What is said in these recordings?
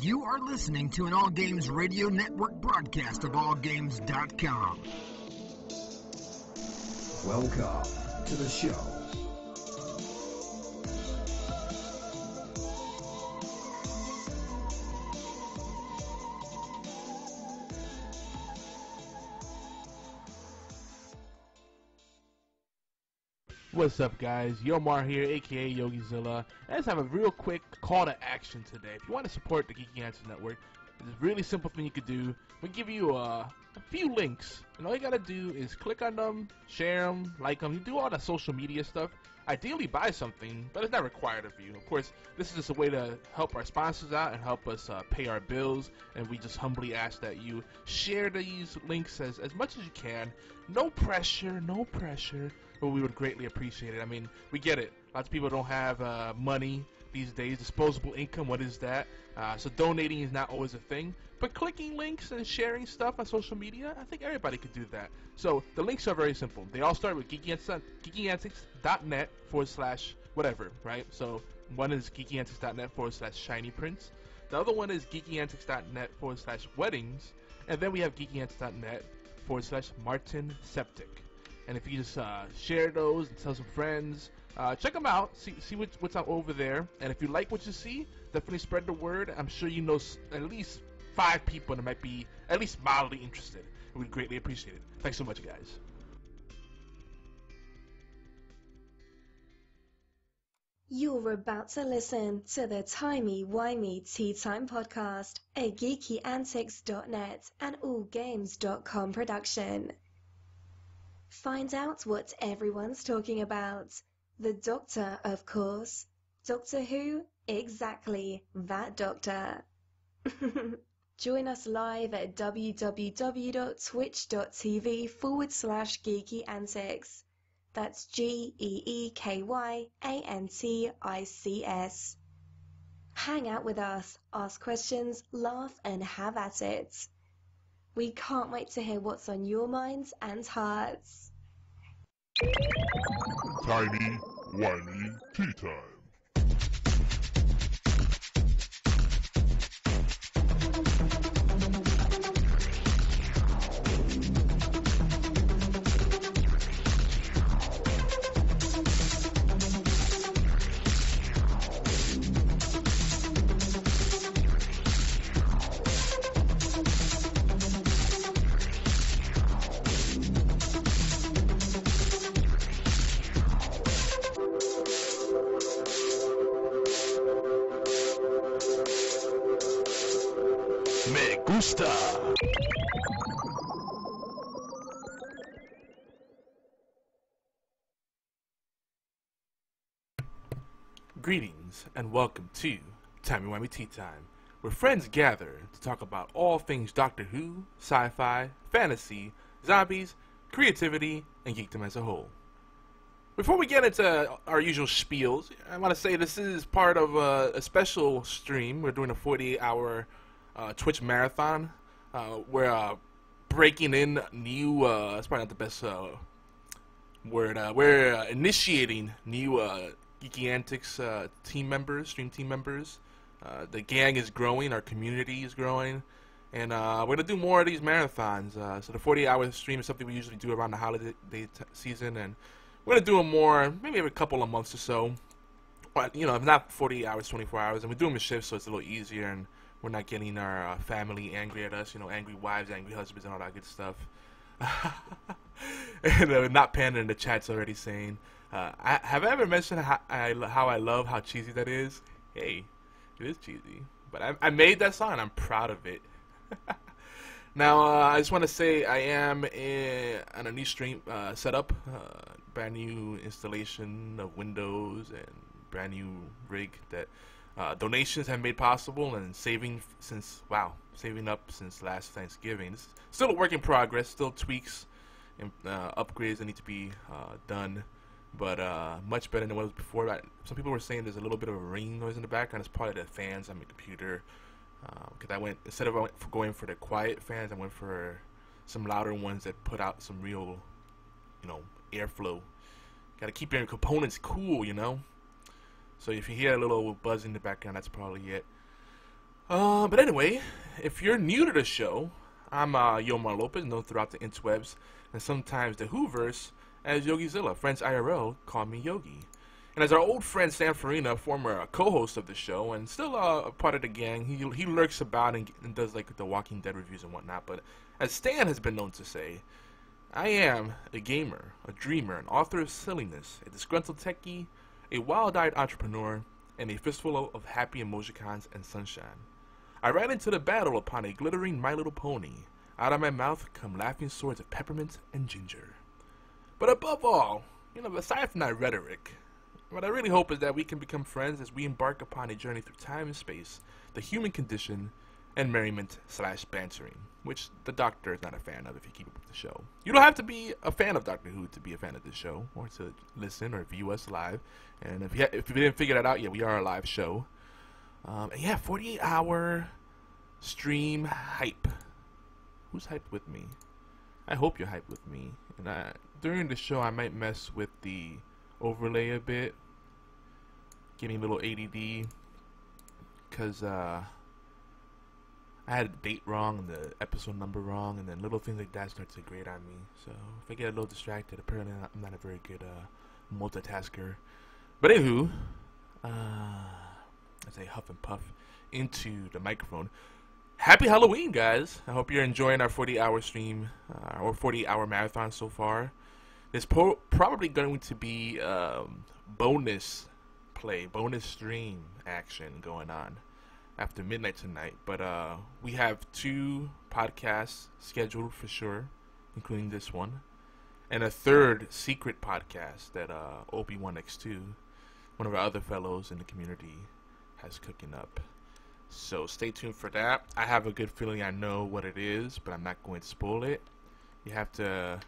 You are listening to an All Games Radio Network broadcast of AllGames.com. Welcome to the show. What's up, guys? Yomar here, aka YogiZilla. I just have a real quick call to action today. If you want to support the GeekyAntics Network, it's a really simple thing you could do. We give you a few links, and all you gotta do is click on them, share them, like them. You do all the social media stuff. Ideally, buy something, but it's not required of you. Of course, this is just a way to help our sponsors out and help us pay our bills, and we just humbly ask that you share these links as much as you can. No pressure, no pressure. But we would greatly appreciate it. I mean, we get it. Lots of people don't have money these days. Disposable income, what is that? So donating is not always a thing. But clicking links and sharing stuff on social media, I think everybody could do that. So the links are very simple. They all start with GeekyAntics.net/whatever, right? So one is GeekyAntics.net/shiny prints. The other one is GeekyAntics.net/weddings. And then we have GeekyAntics.net/Martin Septic. And if you just share those and tell some friends, check them out, see what's out over there. And if you like what you see, definitely spread the word. I'm sure you know at least 5 people that might be at least mildly interested. We'd greatly appreciate it. Thanks so much, guys. You're about to listen to the Timey-Wimey Tea Time Podcast, a GeekyAntics.net and AllGames.com production. Find out what everyone's talking about. The Doctor, of course. Doctor Who? Exactly, that Doctor. Join us live at www.twitch.tv/GeekyAntics. That's GeekyAntics. Hang out with us, ask questions, laugh, and have at it. We can't wait to hear what's on your minds and hearts. Timey-Wimey Tea Time. Me gusta. Greetings and welcome to Timey-Wimey Tea Time, where friends gather to talk about all things Doctor Who, sci-fi, fantasy, zombies, creativity, and geekdom as a whole. Before we get into our usual spiels, I want to say this is part of a special stream. We're doing a 48-hour Twitch marathon. We're breaking in new, that's probably not the best word, we're initiating new GeekyAntics stream team members. The gang is growing, our community is growing, and we're going to do more of these marathons. So the 48-hour stream is something we usually do around the holiday season, and we're going to do them more, maybe every couple of months or so. But, you know, if not 48 hours, 24 hours, and we do them in shifts, so it's a little easier, and we're not getting our family angry at us, you know, angry wives, angry husbands, and all that good stuff. And not Panda in the chat's already saying, have I ever mentioned how I love how cheesy that is? Hey, it is cheesy. But I made that song, and I'm proud of it. Now, I just want to say I am on a new stream setup, brand new installation of Windows and brand new rig that donations have made possible, and saving up since last Thanksgiving. It's still a work in progress, still tweaks and upgrades that need to be done, but much better than what it was before. Some people were saying there's a little bit of a ringing noise in the background. It's probably the fans on my computer, because instead of going for the quiet fans, I went for some louder ones that put out some real, you know, airflow. Got to keep your components cool, you know. So if you hear a little buzz in the background, that's probably it. But anyway, if you're new to the show, I'm Yomar Lopez, known throughout the interwebs and sometimes the Whoverse as YogiZilla. Friends IRL call me Yogi. And as our old friend Sam Farina, former co-host of the show and still a part of the gang, he lurks about and does like the Walking Dead reviews and whatnot. But as Stan has been known to say, I am a gamer, a dreamer, an author of silliness, a disgruntled techie, a wild-eyed entrepreneur, and a fistful of happy emojicons and sunshine. I ride into the battle upon a glittering My Little Pony. Out of my mouth come laughing swords of peppermint and ginger. But above all, aside from that rhetoric, what I really hope is that we can become friends as we embark upon a journey through time and space, the human condition, and merriment/bantering, which the Doctor is not a fan of if you keep up with the show. You don't have to be a fan of Doctor Who to be a fan of this show, or to listen or view us live. And if you didn't figure that out yet, we are a live show. And yeah, 48-hour stream hype. Who's hyped with me? I hope you're hyped with me. And during the show, I might mess with the overlay a bit, getting a little ADD, because I had the date wrong and the episode number wrong, and then little things like that start to grate on me. So if I get a little distracted, apparently I'm not a very good multitasker. But anywho, as I huff and puff into the microphone, happy Halloween, guys! I hope you're enjoying our 40-hour stream, or 40-hour marathon so far. There's probably going to be bonus stream action going on after midnight tonight. But we have 2 podcasts scheduled for sure, including this one, and a third secret podcast that Obi-Wan X2, one of our other fellows in the community, has cooking up. So stay tuned for that. I have a good feeling I know what it is, but I'm not going to spoil it. You have to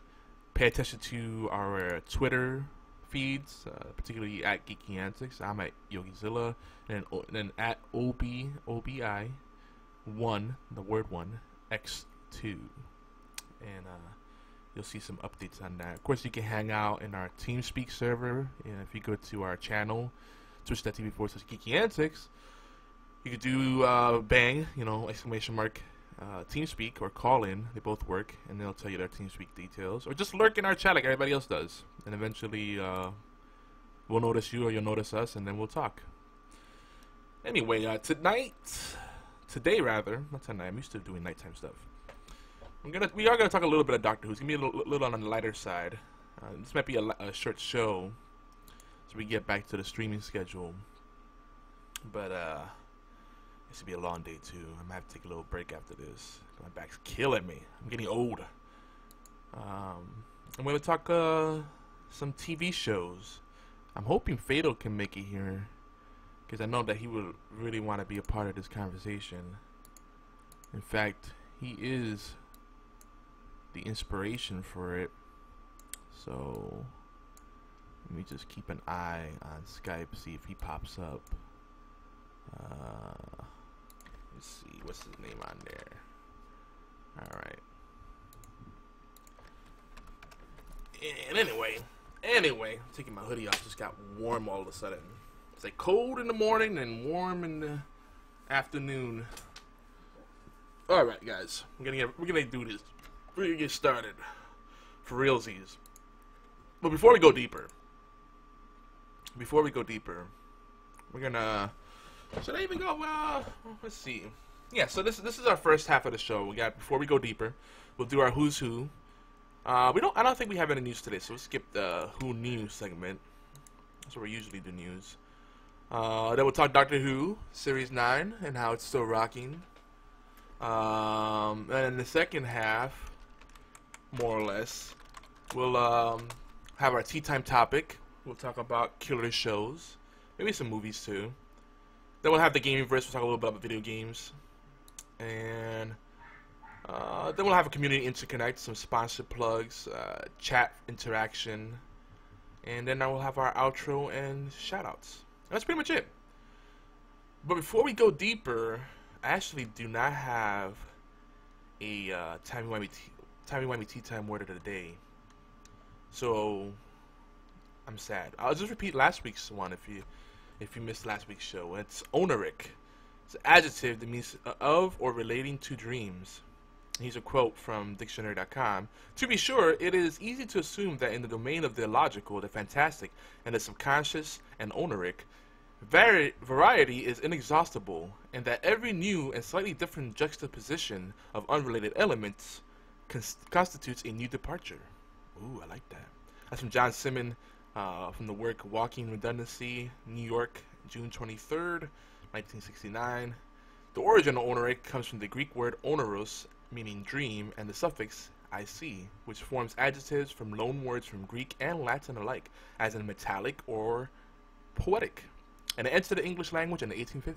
pay attention to our Twitter feeds, particularly at GeekyAntics. I'm at YogiZilla, and then at OBI1, the word 1, X2. And you'll see some updates on that. Of course, you can hang out in our TeamSpeak server. And if you go to our channel, twitch.tv/GeekyAntics, you could do bang, exclamation mark, TeamSpeak, or call in. They both work, and they'll tell you their TeamSpeak details. Or just lurk in our chat like everybody else does. And eventually, we'll notice you, or you'll notice us, and then we'll talk. Anyway, today, not tonight, I'm used to doing nighttime stuff. We are gonna talk a little bit of Doctor Who. It's gonna be a little on the lighter side. This might be a short show, so we get back to the streaming schedule. But this will be a long day too. I might have to take a little break after this. My back's killing me. I'm getting old. I'm gonna talk some TV shows. I'm hoping Fatal can make it here, because I know that he would really want to be a part of this conversation. In fact, he is the inspiration for it. So let me just keep an eye on Skype, see if he pops up. Let's see, what's his name on there? Alright. And anyway, taking my hoodie off, just got warm all of a sudden. It's like cold in the morning and warm in the afternoon. Alright, guys, we're gonna do this. We're gonna get started for realsies. But before we go deeper, we're gonna. Should I even go? Let's see. Yeah, so this is our first half of the show. We got, before we go deeper, we'll do our Who's Who. I don't think we have any news today, so we'll skip the Who News segment. That's where we usually do news. Then we'll talk Doctor Who Series 9 and how it's still rocking. And in the second half, more or less, we'll have our tea time topic. We'll talk about killer shows, maybe some movies too. Then we'll have the gaming verse. We'll talk a little bit about video games, and then we'll have a community interconnect, some sponsored plugs, chat interaction, and then I will have our outro and shoutouts. That's pretty much it. But before we go deeper, I actually do not have a timey-wimey tea time word of the day. So I'm sad. I'll just repeat last week's one if you missed last week's show. It's Oneric. It's an adjective that means of or relating to dreams. Here's a quote from dictionary.com. To be sure, it is easy to assume that in the domain of the illogical, the fantastic, and the subconscious and oniric, variety is inexhaustible, and that every new and slightly different juxtaposition of unrelated elements constitutes a new departure. Ooh, I like that. That's from John Simon, from the work Walking Redundancy, New York, June 23rd, 1969. The origin of oniric comes from the Greek word oneros, meaning dream, and the suffix ic, which forms adjectives from loan words from Greek and Latin alike, as in metallic or poetic. And it entered the English language in the 1850s.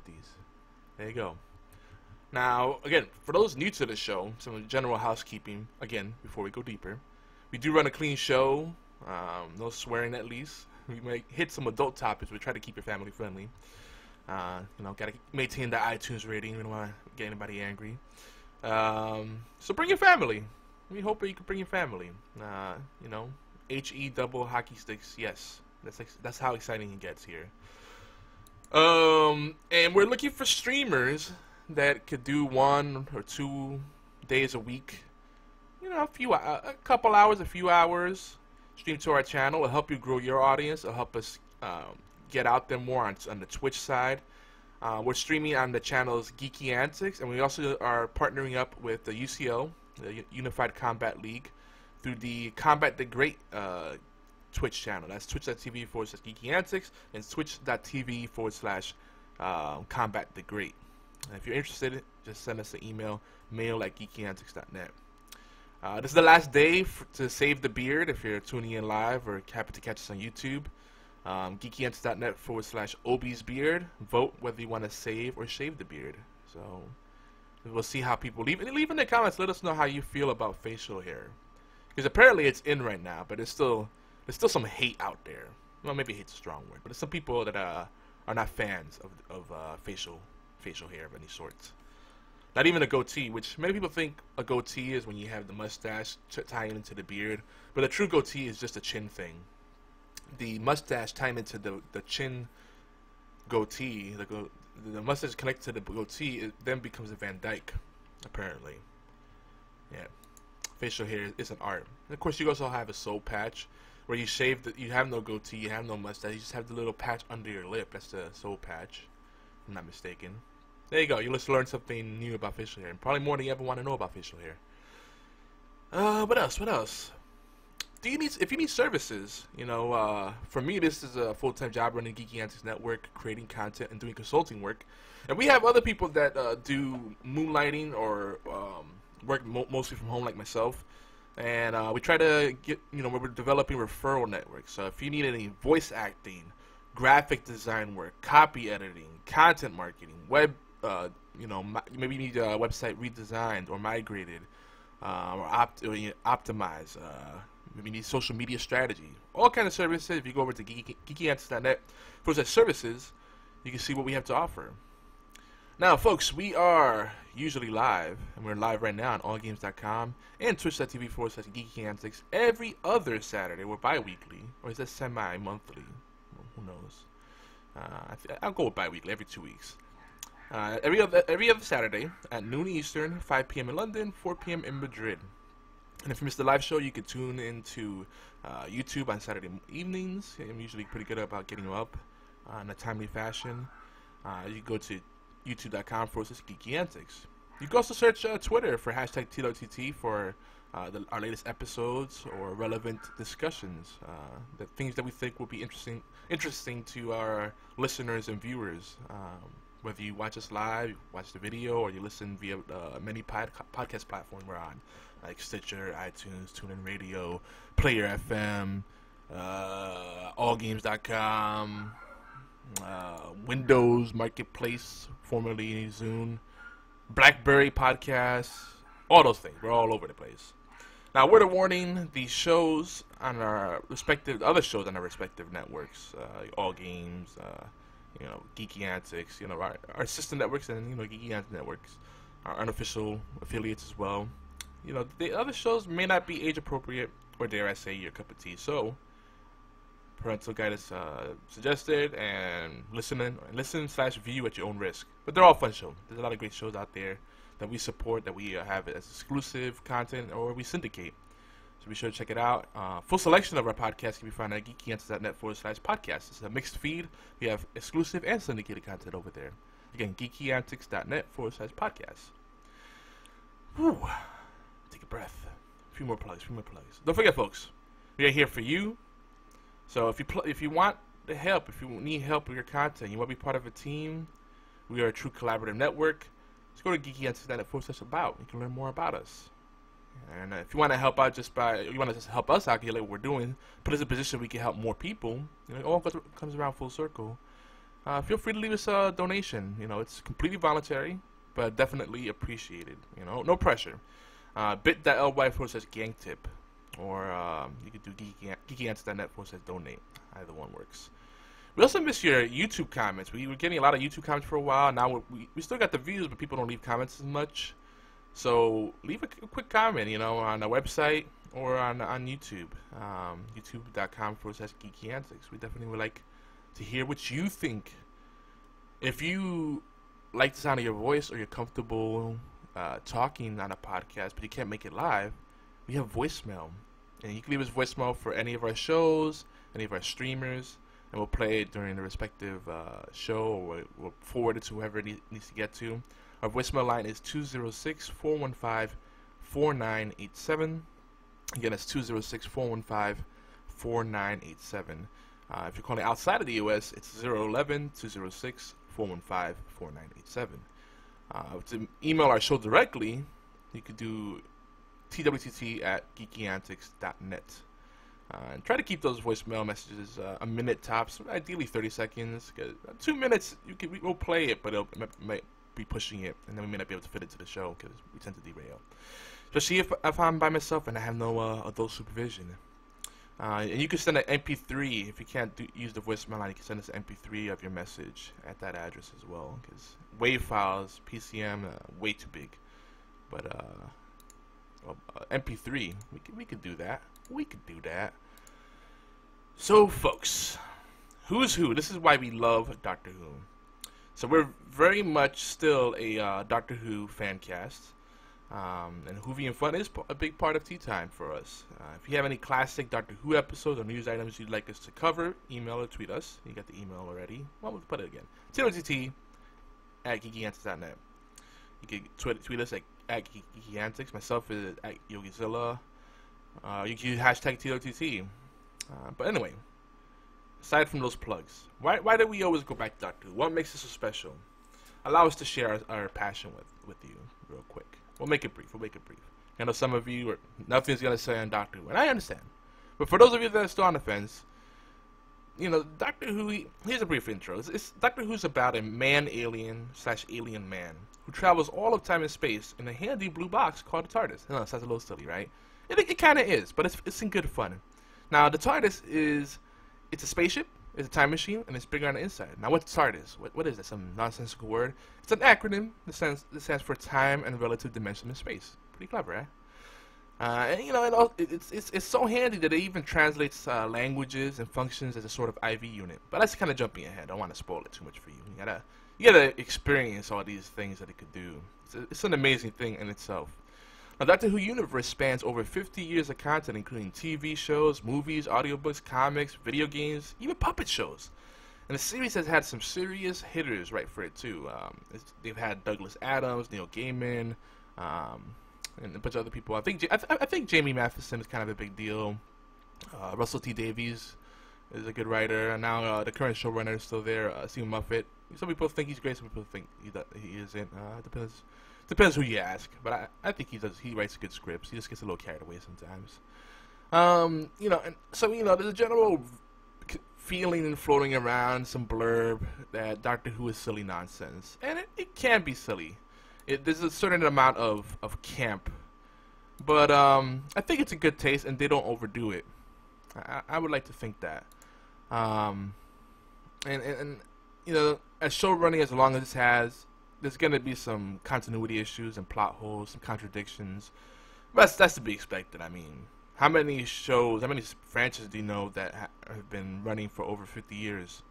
There you go. Now, again, for those new to the show, some general housekeeping, again, before we go deeper. We do run a clean show, no swearing at least. We might hit some adult topics, we try to keep it family friendly. Gotta maintain the iTunes rating, we don't want to get anybody angry. So bring your family. We hope that you can bring your family. HE double hockey sticks, yes. That's how exciting it gets here. And we're looking for streamers that could do 1 or 2 days a week. A couple hours, a few hours. Stream to our channel. It'll help you grow your audience. It'll help us get out there more on the Twitch side. We're streaming on the channels GeekyAntics, and we also are partnering up with the UCL, the Unified Combat League, through the Combat the Great Twitch channel. That's twitch.tv/GeekyAntics and twitch.tv/Combat the Great. And if you're interested, just send us an email, mail@geekyantics.net. This is the last day to save the beard if you're tuning in live or happen to catch us on YouTube. GeekyAntics.net/OBsBeard. Vote whether you want to save or shave the beard. So we'll see how people leave in the comments. Let us know how you feel about facial hair, because apparently it's in right now, but there's still some hate out there. Well, maybe hate's a strong word, but there's some people that are not fans of facial hair of any sort. Not even a goatee, which many people think a goatee is when you have the mustache tying into the beard, but a true goatee is just a chin thing. The mustache tying into the chin goatee, the mustache connected to the goatee, it then becomes a Van Dyke, apparently. Yeah, facial hair is an art. And of course, you also have a soul patch, where you have no goatee, you have no mustache, you just have the little patch under your lip. That's the soul patch, if I'm not mistaken. There you go. You just learned something new about facial hair, and probably more than you ever want to know about facial hair. What else? If you need services, for me, this is a full-time job running Geeky Antics Network, creating content and doing consulting work. And we have other people that do moonlighting or work mostly from home, like myself. And we try to get, we're developing referral networks. So if you need any voice acting, graphic design work, copy editing, content marketing, web, maybe you need a website redesigned or migrated, or optimized. Maybe you need social media strategy. All kind of services. If you go over to GeekyAntics.net for such services, you can see what we have to offer. Now, folks, we are usually live, and we're live right now on allgames.com and twitch.tv/GeekyAntics every other Saturday. We're bi-weekly, or is that semi-monthly? Well, who knows? I'll go with bi-weekly, every 2 weeks. Every other Saturday at noon Eastern, 5 p.m. in London, 4 p.m. in Madrid. And if you missed the live show, you can tune into YouTube on Saturday evenings. I'm usually pretty good about getting you up in a timely fashion. You can go to youtube.com/GeekyAntics. You can also search Twitter for #TWTT for our latest episodes or relevant discussions, the things that we think will be interesting to our listeners and viewers. Whether you watch us live, watch the video, or you listen via many podcast platforms we're on, like Stitcher, iTunes, TuneIn Radio, Player FM, allgames.com, Windows Marketplace, formerly Zune, BlackBerry Podcasts, all those things. We're all over the place. Now, word of warning: these shows on our respective networks, All Games, Geeky Antics, our sister networks, and Geeky Antics networks, our unofficial affiliates as well. The other shows may not be age appropriate, or dare I say, your cup of tea. So parental guidance suggested, and listen/view at your own risk. But they're all fun shows. There's a lot of great shows out there that we support, that we have as exclusive content, or we syndicate. So be sure to check it out. Full selection of our podcast can be found at GeekyAntics.net/podcast. It's a mixed feed. We have exclusive and syndicated content over there. Again, GeekyAntics.net/podcast. Whew. Take a breath. A few more plugs. Don't forget, folks, we are here for you. So if you want the help, if you need help with your content, you want to be part of a team, we are a true collaborative network. Just go to GeekyAntics.net/about. You can learn more about us. And if you want to help out you want to just help us out, like what we're doing, put us in a position we can help more people. It all comes around full circle. Feel free to leave us a donation. It's completely voluntary, but definitely appreciated. No pressure. bit.ly/gangtip, or you could do GeekyAntics.net/donate. Either one works. We also miss your YouTube comments. We were getting a lot of YouTube comments for a while. Now we still got the views, but people don't leave comments as much. So leave a quick comment, on our website or on YouTube, youtube.com/GeekyAntics. We definitely would like to hear what you think. If you like the sound of your voice, or you're comfortable talking on a podcast, but you can't make it live, we have voicemail. And you can leave us voicemail for any of our shows, any of our streamers, and we'll play it during the respective show, or we'll forward it to whoever it needs to get to. Our voicemail line is 206-415-4987. Again, it's 206-415-4987. If you're calling outside of the U.S., it's 011-206-415-4987. To email our show directly, you could do twtt@geekyantics.net. And try to keep those voicemail messages a minute tops, ideally 30 seconds. 2 minutes, we'll play it, but it might be pushing it, and then we may not be able to fit it to the show because we tend to derail. Especially if I'm by myself and I have no adult supervision. And you can send an MP3 if you can't use the voicemail line. You can send us an MP3 of your message at that address as well. Because WAV files, PCM, way too big. But MP3, we could do that. We could do that. So, folks, who's who? This is why we love Doctor Who. So we're very much still a Doctor Who fan cast. And Whovian Fun is a big part of tea time for us. If you have any classic Doctor Who episodes or news items you'd like us to cover, email or tweet us. You got the email already. Well, we'll put it again. TWTT@GeekyAntics.net. You can tweet us at GeekyAntics. Myself is at YogiZilla. You can use hashtag TWTT. But anyway, aside from those plugs, why do we always go back to Doctor Who? What makes us so special? Allow us to share our passion with you real quick. We'll make it brief. I know some of you nothing's gonna say on Doctor Who, and I understand. But for those of you that are still on the fence, Doctor Who. Here's a brief intro. Doctor Who's about a man-alien/alien man who travels all of time and space in a handy blue box called the TARDIS. I know it sounds a little silly, right? It kind of is, but it's in good fun. Now the TARDIS it's a spaceship. It's a time machine, and it's bigger on the inside. Now, what's TARDIS? What is that? Some nonsensical word? It's an acronym that stands for Time and Relative Dimension in Space. Pretty clever, eh? And it's so handy that it even translates languages and functions as a sort of IV unit. But that's kind of jumping ahead. I don't want to spoil it too much for you. You gotta experience all these things that it could do. It's an amazing thing in itself. Now, Doctor Who universe spans over 50 years of content, including TV shows, movies, audiobooks, comics, video games, even puppet shows. And the series has had some serious hitters right for it, too. They've had Douglas Adams, Neil Gaiman, and a bunch of other people. I think Jamie Matheson is kind of a big deal. Russell T Davies is a good writer. And now the current showrunner is still there, Stephen Moffat. Some people think he's great, some people think he isn't. Depends who you ask, but I think he writes good scripts. He just gets a little carried away sometimes. And so there's a general feeling and floating around, some blurb that Doctor Who is silly nonsense, and it can be silly. There's a certain amount of camp, but I think it's a good taste, and they don't overdo it. I would like to think that. And as show running as long as this has, there's going to be some continuity issues and plot holes, some contradictions. But that's to be expected. I mean, How many shows, how many franchises do you know that have been running for over 50 years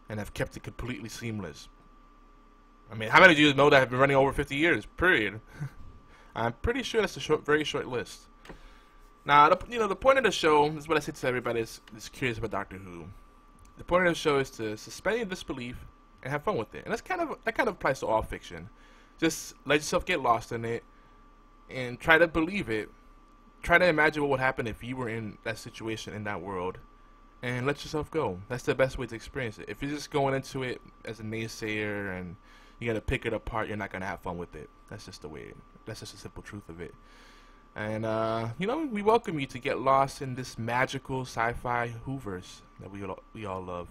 and have kept it completely seamless? I mean, how many do you know that have been running over 50 years, period? I'm pretty sure that's a very short list. Now, the point of the show, this is what I say to everybody that's curious about Doctor Who. The point of the show is to suspend your disbelief and have fun with it. And that kind of applies to all fiction. Just let yourself get lost in it and try to believe it. Try to imagine what would happen if you were in that situation, in that world, and let yourself go. That's the best way to experience it. If you're just going into it as a naysayer and you're going to pick it apart, you're not going to have fun with it. That's just that's just the simple truth of it. And, we welcome you to get lost in this magical sci-fi Whoverse that we all love.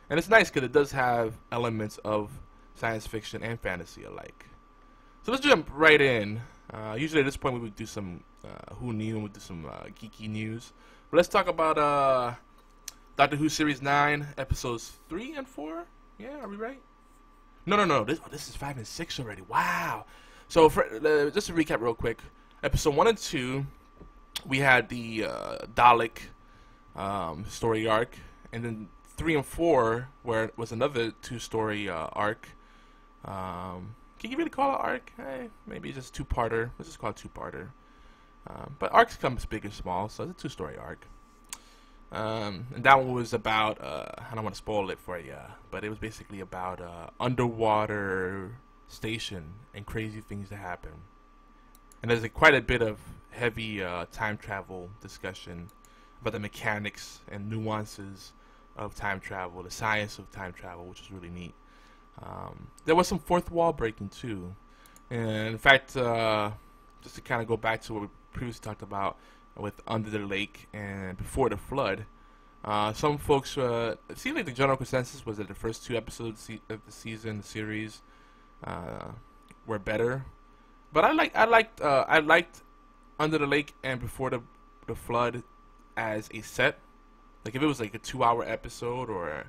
And it's nice because it does have elements of science fiction and fantasy alike. So let's jump right in. Usually at this point we would do some Who Knew and we'd do some geeky news. But let's talk about Doctor Who Series 9, Episodes 3 and 4. Yeah, are we right? No. This is 5 and 6 already. Wow. So just to recap real quick. Episode 1 and 2, we had the Dalek story arc. And then 3 and 4, where it was another 2-story arc. Can you really call it arc? Maybe just two-parter. Let's just call it two-parter. But arcs comes big and small, so it's a 2-story arc. And that one was about, I don't want to spoil it for you, but it was basically about underwater station and crazy things that happen. And there's quite a bit of heavy time travel discussion about the mechanics and nuances of time travel, the science of time travel, which is really neat. There was some fourth wall breaking too, and in fact, just to kind of go back to what we previously talked about with Under the Lake and Before the Flood, some folks, it seemed like the general consensus was that the first 2 episodes of the series, were better. But I liked Under the Lake and Before the Flood as a set. Like if it was like a 2-hour episode or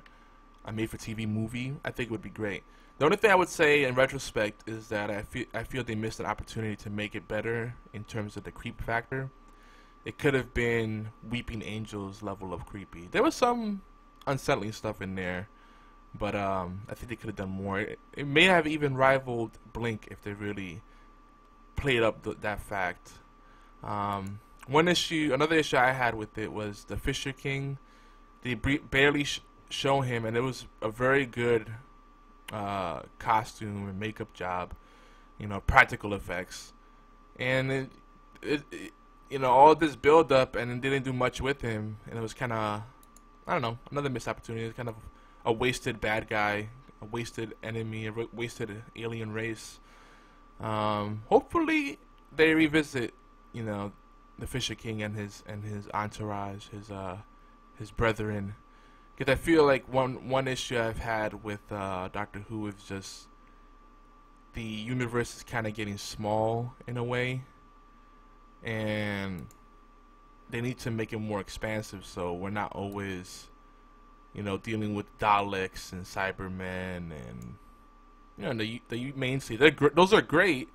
a made-for-TV movie, I think it would be great. The only thing I would say in retrospect is that I feel they missed an opportunity to make it better in terms of the creep factor. It could have been Weeping Angels level of creepy. There was some unsettling stuff in there, but I think they could have done more. It may have even rivaled Blink if they really played up that fact. Another issue I had with it was the Fisher King. They barely show him, and it was a very good costume and makeup job, practical effects, and it all this build up, and it didn't do much with him, and it was kind of, I don't know, another missed opportunity. It's kind of a wasted bad guy, a wasted enemy, a wasted alien race. Hopefully they revisit, the Fisher King and his entourage, his brethren. Because I feel like one issue I've had with Doctor Who is just the universe is kind of getting small in a way, and they need to make it more expansive so we're not always, dealing with Daleks and Cybermen and the mainstay. Those are great,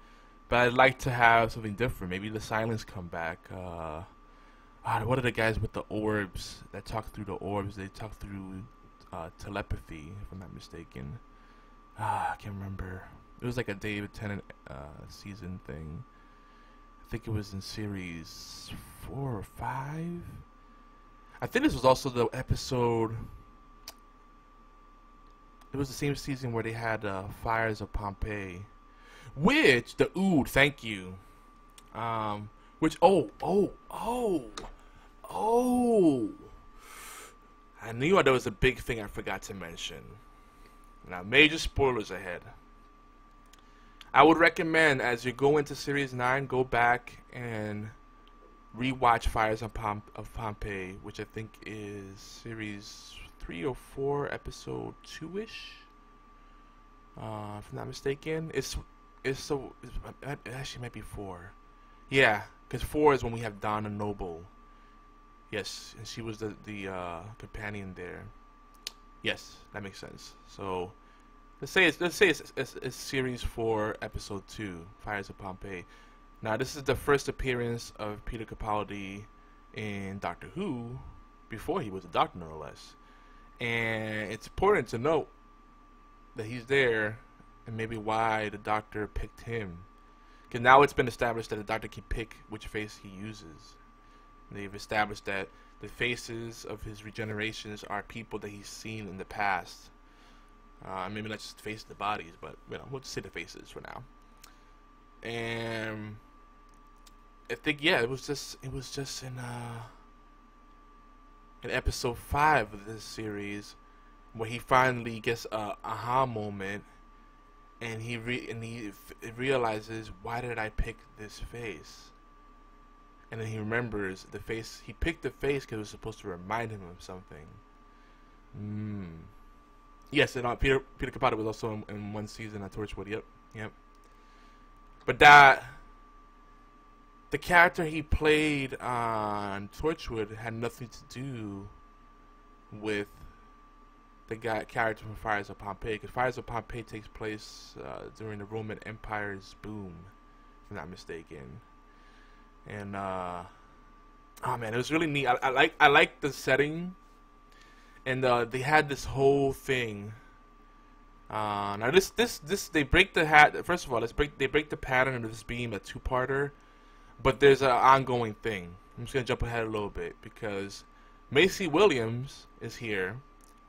but I'd like to have something different. Maybe the Silence come back. What are the guys with the orbs that talk through the orbs? They talk through telepathy, if I'm not mistaken. I can't remember. It was like a David Tennant season thing. I think it was in series 4 or 5. I think this was also the episode. It was the same season where they had Fires of Pompeii, which the Ood, thank you. Which I knew there was a big thing I forgot to mention. Now, major spoilers ahead. I would recommend, as you go into Series 9, go back and rewatch Fires of Pompeii, which I think is Series 3 or 4, Episode 2-ish. If I'm not mistaken. It actually might be 4. Yeah, because 4 is when we have Donna Noble. Yes, and she was the companion there. Yes, that makes sense. So let's say it's Series 4, Episode 2, Fires of Pompeii. Now this is the first appearance of Peter Capaldi in Doctor Who before he was a doctor, nonetheless. And it's important to note that he's there, and maybe why the Doctor picked him. Because now it's been established that the Doctor can pick which face he uses. They've established that the faces of his regenerations are people that he's seen in the past. Maybe not just face the bodies, but we'll just say the faces for now. And I think it was just in episode 5 of this series where he finally gets a aha moment, and he realizes, why did I pick this face? And then he remembers the face. He picked the face because it was supposed to remind him of something. Yes, and Peter Capaldi was also in one season of Torchwood. Yep. But the character he played on Torchwood had nothing to do with the character from Fires of Pompeii, because Fires of Pompeii takes place during the Roman Empire's boom, if I'm not mistaken. And oh man, it was really neat. I like the setting, and they had this whole thing. Now this they break the hat. First of all, they break the pattern of this being a two-parter, but there's an ongoing thing. I'm just gonna jump ahead a little bit because Maisie Williams is here,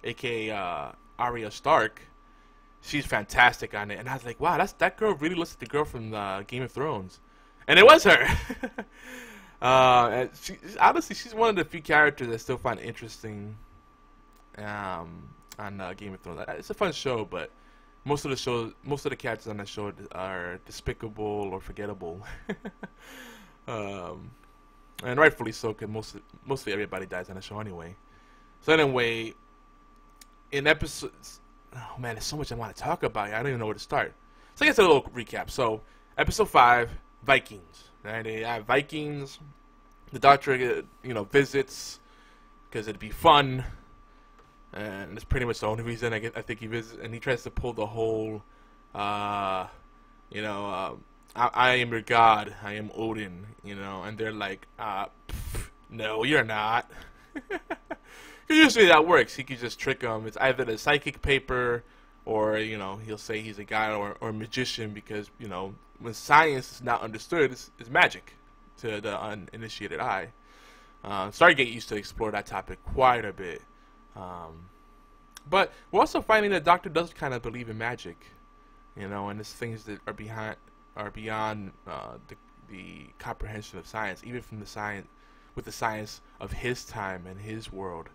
aka Arya Stark. She's fantastic on it, and I was like, wow, that girl really looks like the girl from Game of Thrones. And it was her. And honestly, she's one of the few characters I still find interesting on Game of Thrones. It's a fun show, but most of the characters on that show are despicable or forgettable. And rightfully so, because mostly everybody dies on the show anyway. So anyway, in episodes, oh man, there's so much I want to talk about. I don't even know where to start. So I guess a little recap. So episode 5. Vikings, right? They have Vikings. The Doctor, visits because it'd be fun, and that's pretty much the only reason I think he visits. And he tries to pull the whole, I am your god, I am Odin, and they're like, no, you're not. Usually that works. He could just trick them. It's either the psychic paper, or he'll say he's a god or a magician, because when science is not understood, it's magic to the uninitiated eye. Stargate used to explore that topic quite a bit. But we're also finding that Doctor does kind of believe in magic, and there's things that are beyond the comprehension of science, even from the science of his time and his world,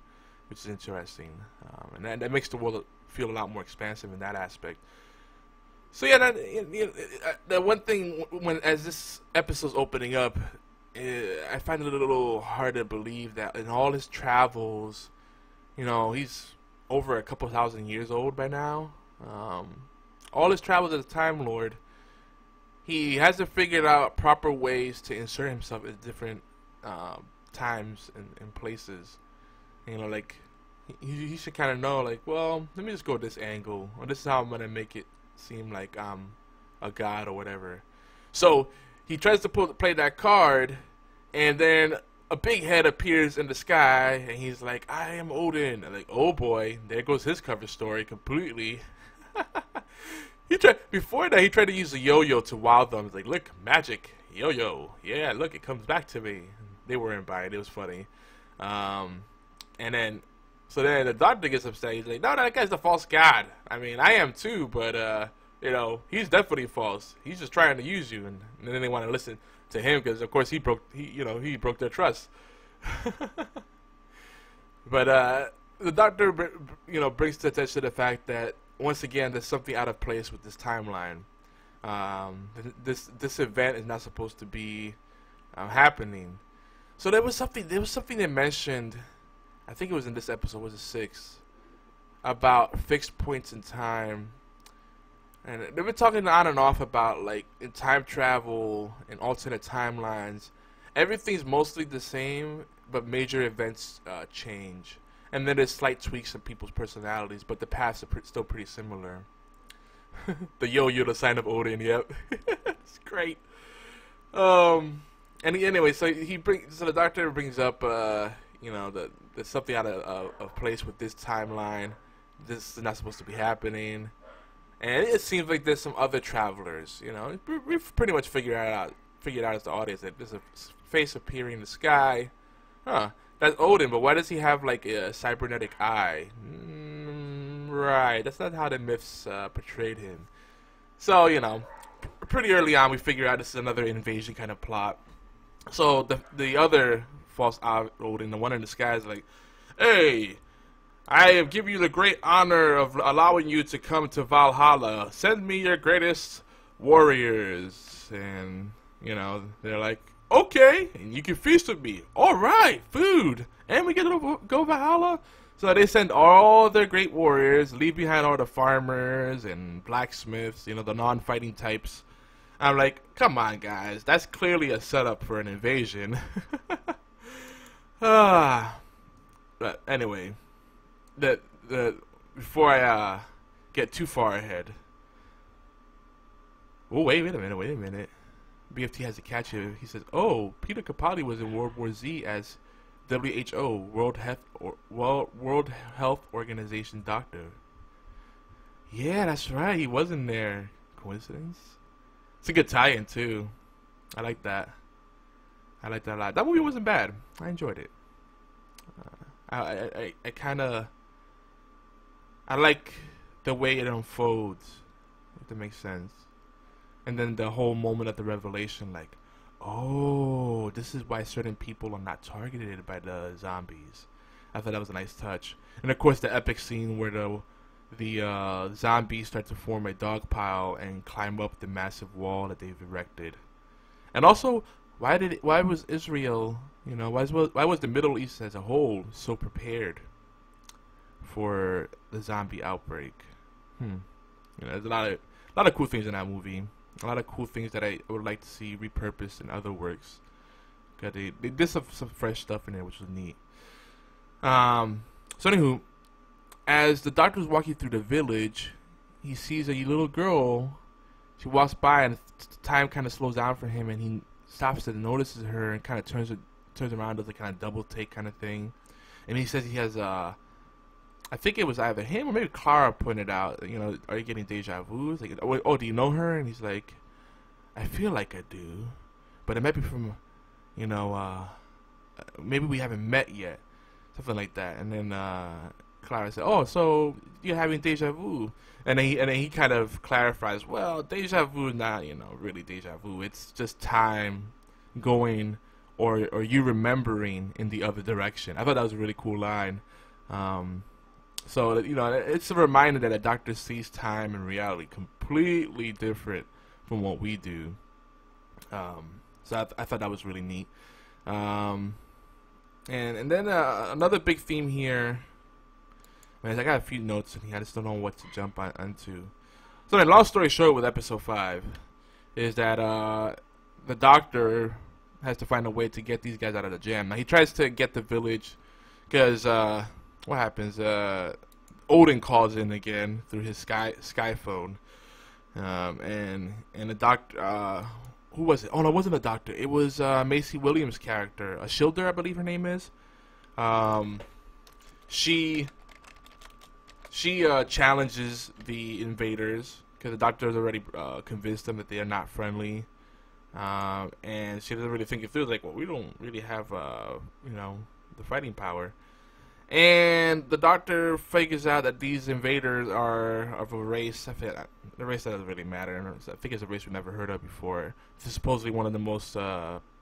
which is interesting. And that makes the world feel a lot more expansive in that aspect. So yeah, the one thing as this episode's opening up, I find it a little hard to believe that in all his travels, he's over a couple thousand years old by now. All his travels as a Time Lord, he hasn't figured out proper ways to insert himself at different times and places. He should kind of know, well, let me just go this angle, or this is how I'm gonna make it seem like I'm a god or whatever. So he tries to play that card, and then a big head appears in the sky, and he's like, I am Odin. And oh boy, there goes his cover story completely. Before that, he tried to use a yo-yo to wow them. He's like, look, magic, yo-yo. Yeah, look, it comes back to me. They weren't buying it. It was funny. So then the Doctor gets upset. He's like, no, that guy's the false god. I mean, I am too, but, he's definitely false. He's just trying to use you. And then they want to listen to him because, of course, he broke their trust. But the Doctor, brings to attention the fact that, once again, there's something out of place with this timeline. This event is not supposed to be happening. So there was something they mentioned, I think it was in this episode, was it 6, about fixed points in time. And they've been talking on and off about, in time travel and alternate timelines, everything's mostly the same, but major events change. And then there's slight tweaks in people's personalities, but the paths are still pretty similar. The yo-yo, the sign of Odin, yep. It's great. anyway, so the doctor brings up, you know, there's something out of place with this timeline. This is not supposed to be happening, and it seems like there's some other travelers. You know, we've pretty much figured out as the audience that there's a face appearing in the sky. Huh? That's Odin, but why does he have like a cybernetic eye? Right, that's not how the myths portrayed him. So, you know, pretty early on we figure out this is another invasion kind of plot. So the other false Odin, the one in the sky, is like, hey, I have given you the great honor of allowing you to come to Valhalla. Send me your greatest warriors. And, you know, they're like, okay, and you can feast with me. All right, food. And we get to go Valhalla. So they send all their great warriors, leave behind all the farmers and blacksmiths, you know, the non-fighting types. I'm like, come on, guys. That's clearly a setup for an invasion. But anyway, before I get too far ahead. Oh, wait a minute. BFT has to catch it. He says, oh, Peter Capaldi was in World War Z as WHO, World Health Organization doctor. Yeah, that's right. He was in there. Coincidence? It's a good tie-in, too. I like that. I like that a lot. That movie wasn't bad. I enjoyed it. I like the way it unfolds, if that makes sense. And then the whole moment of the revelation, like, oh, this is why certain people are not targeted by the zombies. I thought that was a nice touch. And of course, the epic scene where the zombies start to form a dog pile and climb up the massive wall that they've erected. And also, why was Israel, you know, why was the Middle East as a whole so prepared for the zombie outbreak? You know, there's a lot of cool things in that movie. A lot of cool things that I would like to see repurposed in other works. Cause they did some fresh stuff in there, which was neat. So anywho, as the doctor's walking through the village, he sees a little girl. She walks by, and time kind of slows down for him, and he stops and notices her, and kind of turns around, does a kind of double take kind of thing, and he says he has I think it was either him or maybe Clara pointed out, you know, are you getting deja vu? Like, oh, do you know her? And he's like, I feel like I do, but it might be from, you know, maybe we haven't met yet, something like that. And then Clara said, oh, so you're having deja vu? And then he kind of clarifies, well, deja vu is not, you know, really deja vu. It's just time going or you remembering in the other direction. I thought that was a really cool line. So, you know, it's a reminder that a doctor sees time and reality completely different from what we do. So I thought that was really neat. And then another big theme here. Man, I got a few notes in here. I just don't know what to jump onto. So, long story short, with episode 5 is that the doctor has to find a way to get these guys out of the jam. Now, he tries to get the village because what happens? Odin calls in again through his sky phone, and the doctor. Who was it? Oh no, it wasn't a doctor. It was Macy Williams' character, a Schilder, I believe her name is. She challenges the invaders because the doctor has already convinced them that they are not friendly, and she doesn't really think it through. It's like, well, we don't really have you know, the fighting power. And the doctor figures out that these invaders are of a race. I feel the race doesn't really matter. I think it's a race we've never heard of before. It's supposedly one of the most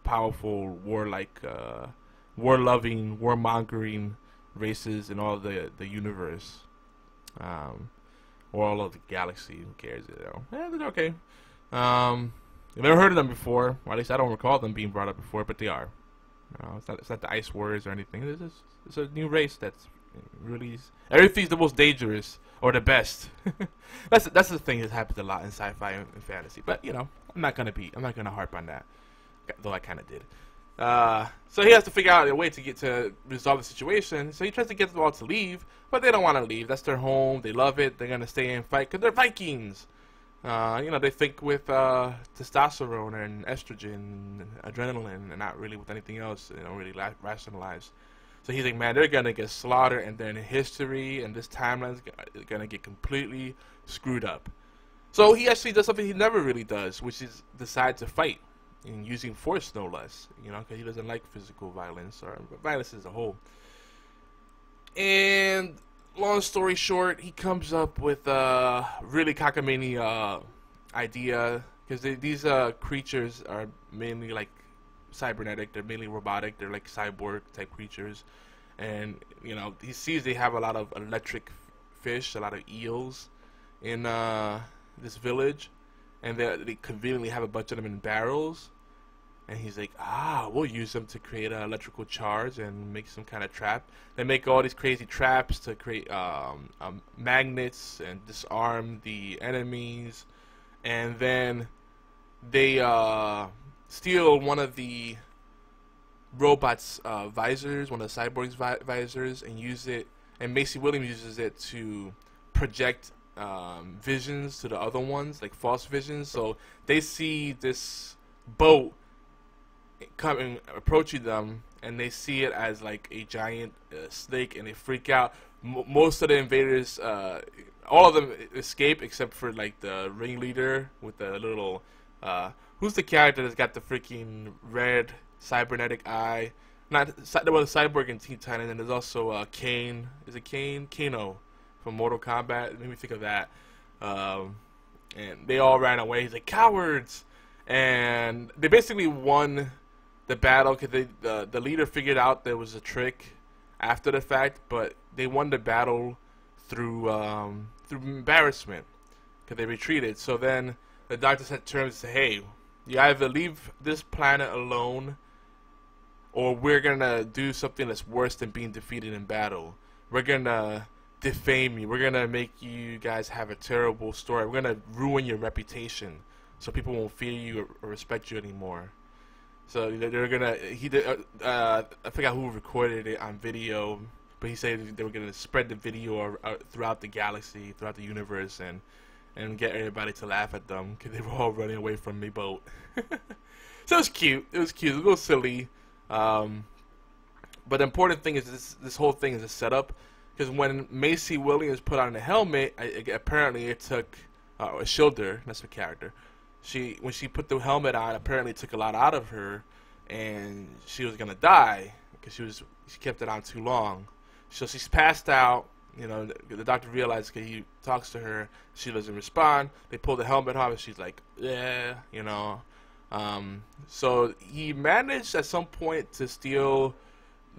powerful, warlike, war-loving, war-mongering races in all of the universe, or all of the galaxy. Who cares? You know, they're okay. I've never heard of them before. Or at least I don't recall them being brought up before, but they are. It's not the Ice Warriors or anything. It's a new race that's really everything's the most dangerous or the best. that's the thing that happens a lot in sci-fi and fantasy. But you know, I'm not gonna harp on that, though I kind of did. So he has to figure out a way to resolve the situation. So he tries to get them all to leave, but they don't want to leave. That's their home. They love it. They're gonna stay and fight because they're Vikings. They think with testosterone and estrogen and adrenaline, and not really with anything else. They don't really rationalize. So he's like, man, they're gonna get slaughtered, and then history and this timeline is gonna get completely screwed up. So he actually does something he never really does, which is decide to fight, and using force, no less. Because he doesn't like physical violence or violence as a whole. And long story short, he comes up with a really cockamamie idea, because these creatures are mainly like cybernetic. They're mainly robotic. They're like cyborg type creatures, and he sees they have a lot of electric fish, a lot of eels in this village, and they conveniently have a bunch of them in barrels. And he's like, we'll use them to create an electrical charge and make some kind of trap. They make all these crazy traps to create magnets and disarm the enemies. And then they steal one of the robot's visors, one of the cyborg's visors, and use it. And Macy Williams uses it to project visions to the other ones, like false visions. So they see this boat coming, approaching them, and they see it as like a giant snake, and they freak out. Most of the invaders, all of them escape except for like the ringleader with the little who's the character that's got the freaking red cybernetic eye? Not there was a cyborg in Teen Titans, and there's also Kane. Is it Kane? Kano from Mortal Kombat. It made me think of that. And they all ran away. He's like, cowards, and they basically won the battle because the leader figured out there was a trick after the fact, but they won the battle through embarrassment because they retreated. So then the doctor set terms to say, hey, you either leave this planet alone, or we're gonna do something that's worse than being defeated in battle. We're gonna defame you. We're gonna make you guys have a terrible story. We're gonna ruin your reputation so people won't fear you or respect you anymore. So they're gonna. I forgot who recorded it on video, but he said they were gonna spread the video throughout the galaxy, throughout the universe, and get everybody to laugh at them because they were all running away from the boat. So it was cute. It was cute. It was a little silly. But the important thing is this whole thing is a setup, because when Macy Williams put on the helmet, apparently it took Schilder, that's her character. When she put the helmet on, apparently it took a lot out of her, and she was gonna die because she kept it on too long. So she's passed out. The doctor realizes, because he talks to her, she doesn't respond. They pull the helmet off, and she's like, yeah, So he managed at some point to steal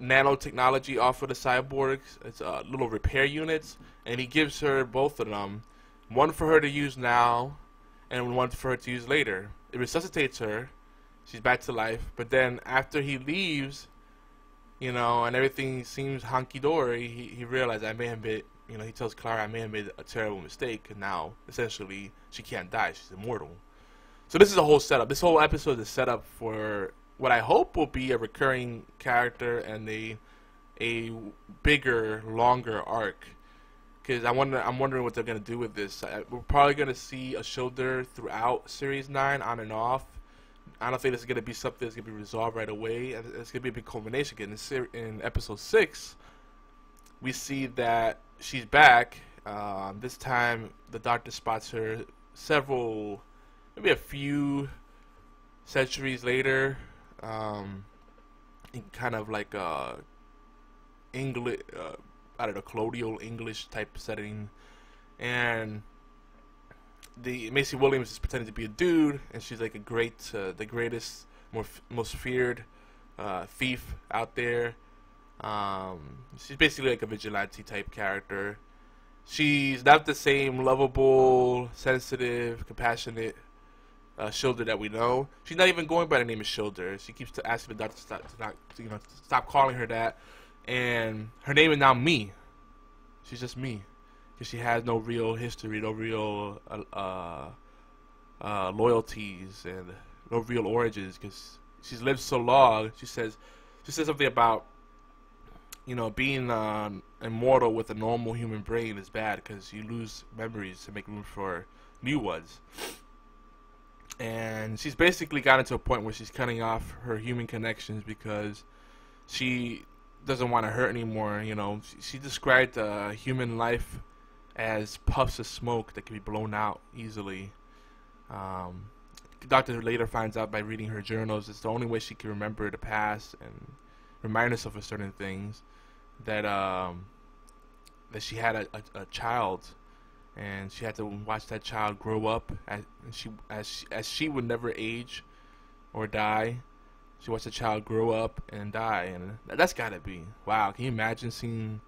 nanotechnology off of the cyborgs. It's little repair units, and he gives her both of them, one for her to use now and one for her to use later. It resuscitates her. She's back to life. But then after he leaves, and everything seems honky-dory, he realized I may have made, he tells Clara, I may have made a terrible mistake, and now, essentially, she can't die. She's immortal. So this is a whole setup. This whole episode is set up for what I hope will be a recurring character and a bigger, longer arc. Because I'm wondering what they're gonna do with this. We're probably gonna see a Schilder throughout Series 9, on and off. I don't think this is gonna be something that's gonna be resolved right away. It's gonna be a big culmination. In episode 6, we see that she's back. This time, the Doctor spots her maybe a few centuries later, in kind of like English. I don't know, colonial English type setting, and the Macy Williams is pretending to be a dude, and she's like the greatest, most feared thief out there. She's basically like a vigilante type character. She's not the same lovable, sensitive, compassionate Schilder that we know. She's not even going by the name of Schilder. She keeps asking the doctor to stop calling her that. And her name is now Me. She's just Me, because she has no real history, no real loyalties, and no real origins. Because she's lived so long. She says something about, you know, being immortal with a normal human brain is bad because you lose memories to make room for new ones. And she's basically gotten to a point where she's cutting off her human connections because she doesn't want to hurt anymore. You know, she described human life as puffs of smoke that can be blown out easily. The doctor later finds out by reading her journals it's the only way she can remember the past and remind herself of certain things, that that she had a child, and she had to watch that child grow up as she would never age or die. She watched the child grow up and die, and that's gotta be wow. Can you imagine seeing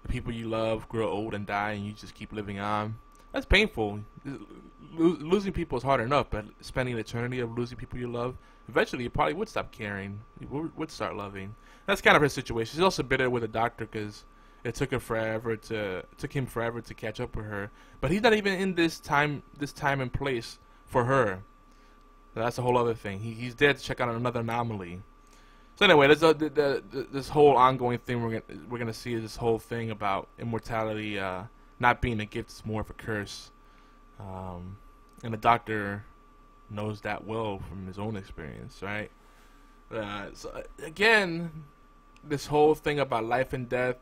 the people you love grow old and die, and you just keep living on? That's painful. Losing people is hard enough, but spending an eternity of losing people you love, eventually you probably would stop caring. You would start loving. That's kind of her situation. She's also bitter with the doctor because it took him forever to catch up with her. But he's not even in this time and place for her. So that's a whole other thing. He's there to check out another anomaly. So anyway, this whole ongoing thing we're gonna see is this whole thing about immortality not being a gift, it's more of a curse. And the doctor knows that well from his own experience, right? So again, this whole thing about life and death,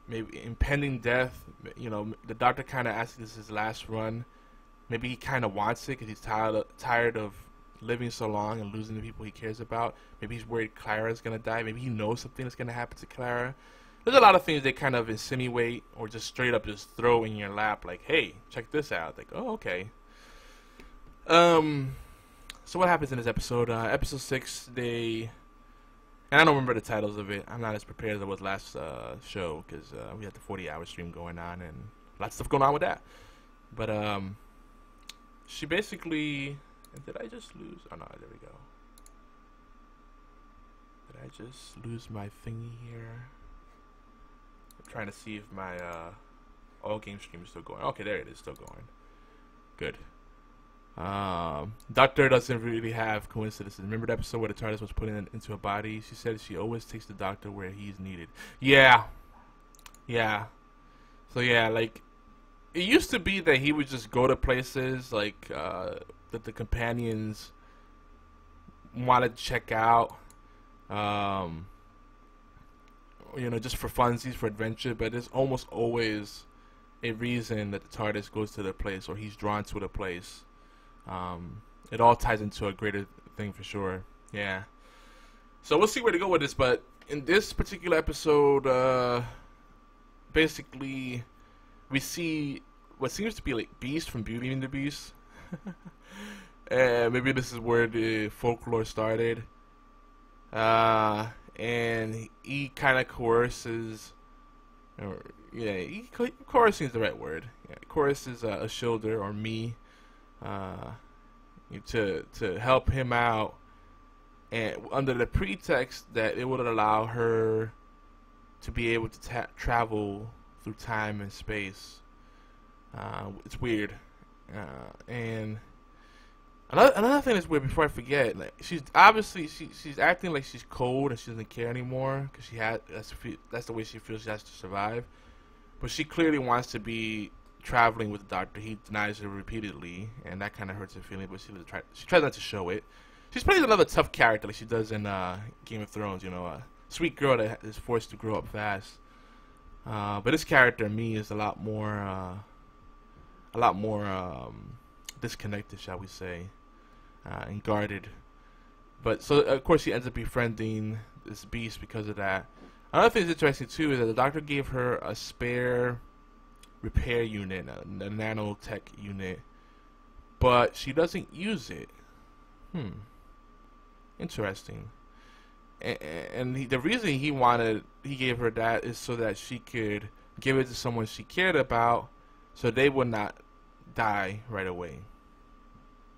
maybe impending death. You know, the doctor kind of asks this is his last run. Maybe he kind of wants it because he's tired of living so long and losing the people he cares about. Maybe he's worried Clara's gonna die. Maybe he knows something that's gonna happen to Clara. There's a lot of things they kind of insinuate or just straight up just throw in your lap, like, hey, check this out. Like, oh, okay. So what happens in this episode? Episode 6, and I don't remember the titles of it. I'm not as prepared as I was last show because we had the 40-hour stream going on and lots of stuff going on with that. But she basically, did I just lose? Oh no, there we go. Did I just lose my thingy here? I'm trying to see if my all game stream is still going. Okay, there it is, still going. Good. Doctor doesn't really have coincidences. Remember the episode where the TARDIS was put into a body? She said she always takes the doctor where he's needed. Yeah. So yeah, like it used to be that he would just go to places like that the companions wanted to check out. You know, just for funsies, for adventure, but there's almost always a reason that the TARDIS goes to the place or he's drawn to the place. It all ties into a greater thing for sure. Yeah. So we'll see where to go with this, but in this particular episode, basically, we see what seems to be like Beast from Beauty and the Beast. Maybe this is where the folklore started. And he kind of coerces, coercing is the right word. Yeah, coerces a Shilder or me to help him out, and under the pretext that it would allow her to be able to travel through time and space. It's weird, and. Another thing that's weird, before I forget, like she's obviously she's acting like she's cold and she doesn't care anymore because that's the way she feels she has to survive. But she clearly wants to be traveling with the doctor. He denies her repeatedly, and that kind of hurts her feeling. But she tries not to show it. She's playing another tough character like she does in Game of Thrones. You know, a sweet girl that is forced to grow up fast. But this character, me, is a lot more disconnected, shall we say. And guarded, but so of course she ends up befriending this Beast because of that. Another thing that's interesting too is that the doctor gave her a spare repair unit, a nanotech unit, but she doesn't use it. Interesting. And the reason he gave her that is so that she could give it to someone she cared about, so they would not die right away.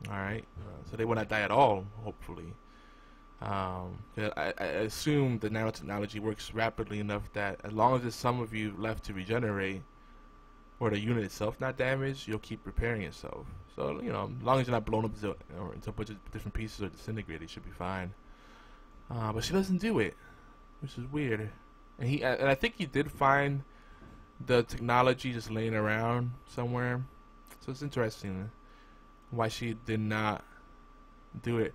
Alright, so they will not die at all, hopefully. I assume the nanotechnology works rapidly enough that as long as there's some of you left to regenerate, or the unit itself not damaged, you'll keep repairing itself. So, you know, as long as you're not blown up into a bunch of different pieces or disintegrated, you should be fine. But she doesn't do it, which is weird. and I think he did find the technology just laying around somewhere. So it's interesting why she did not do it.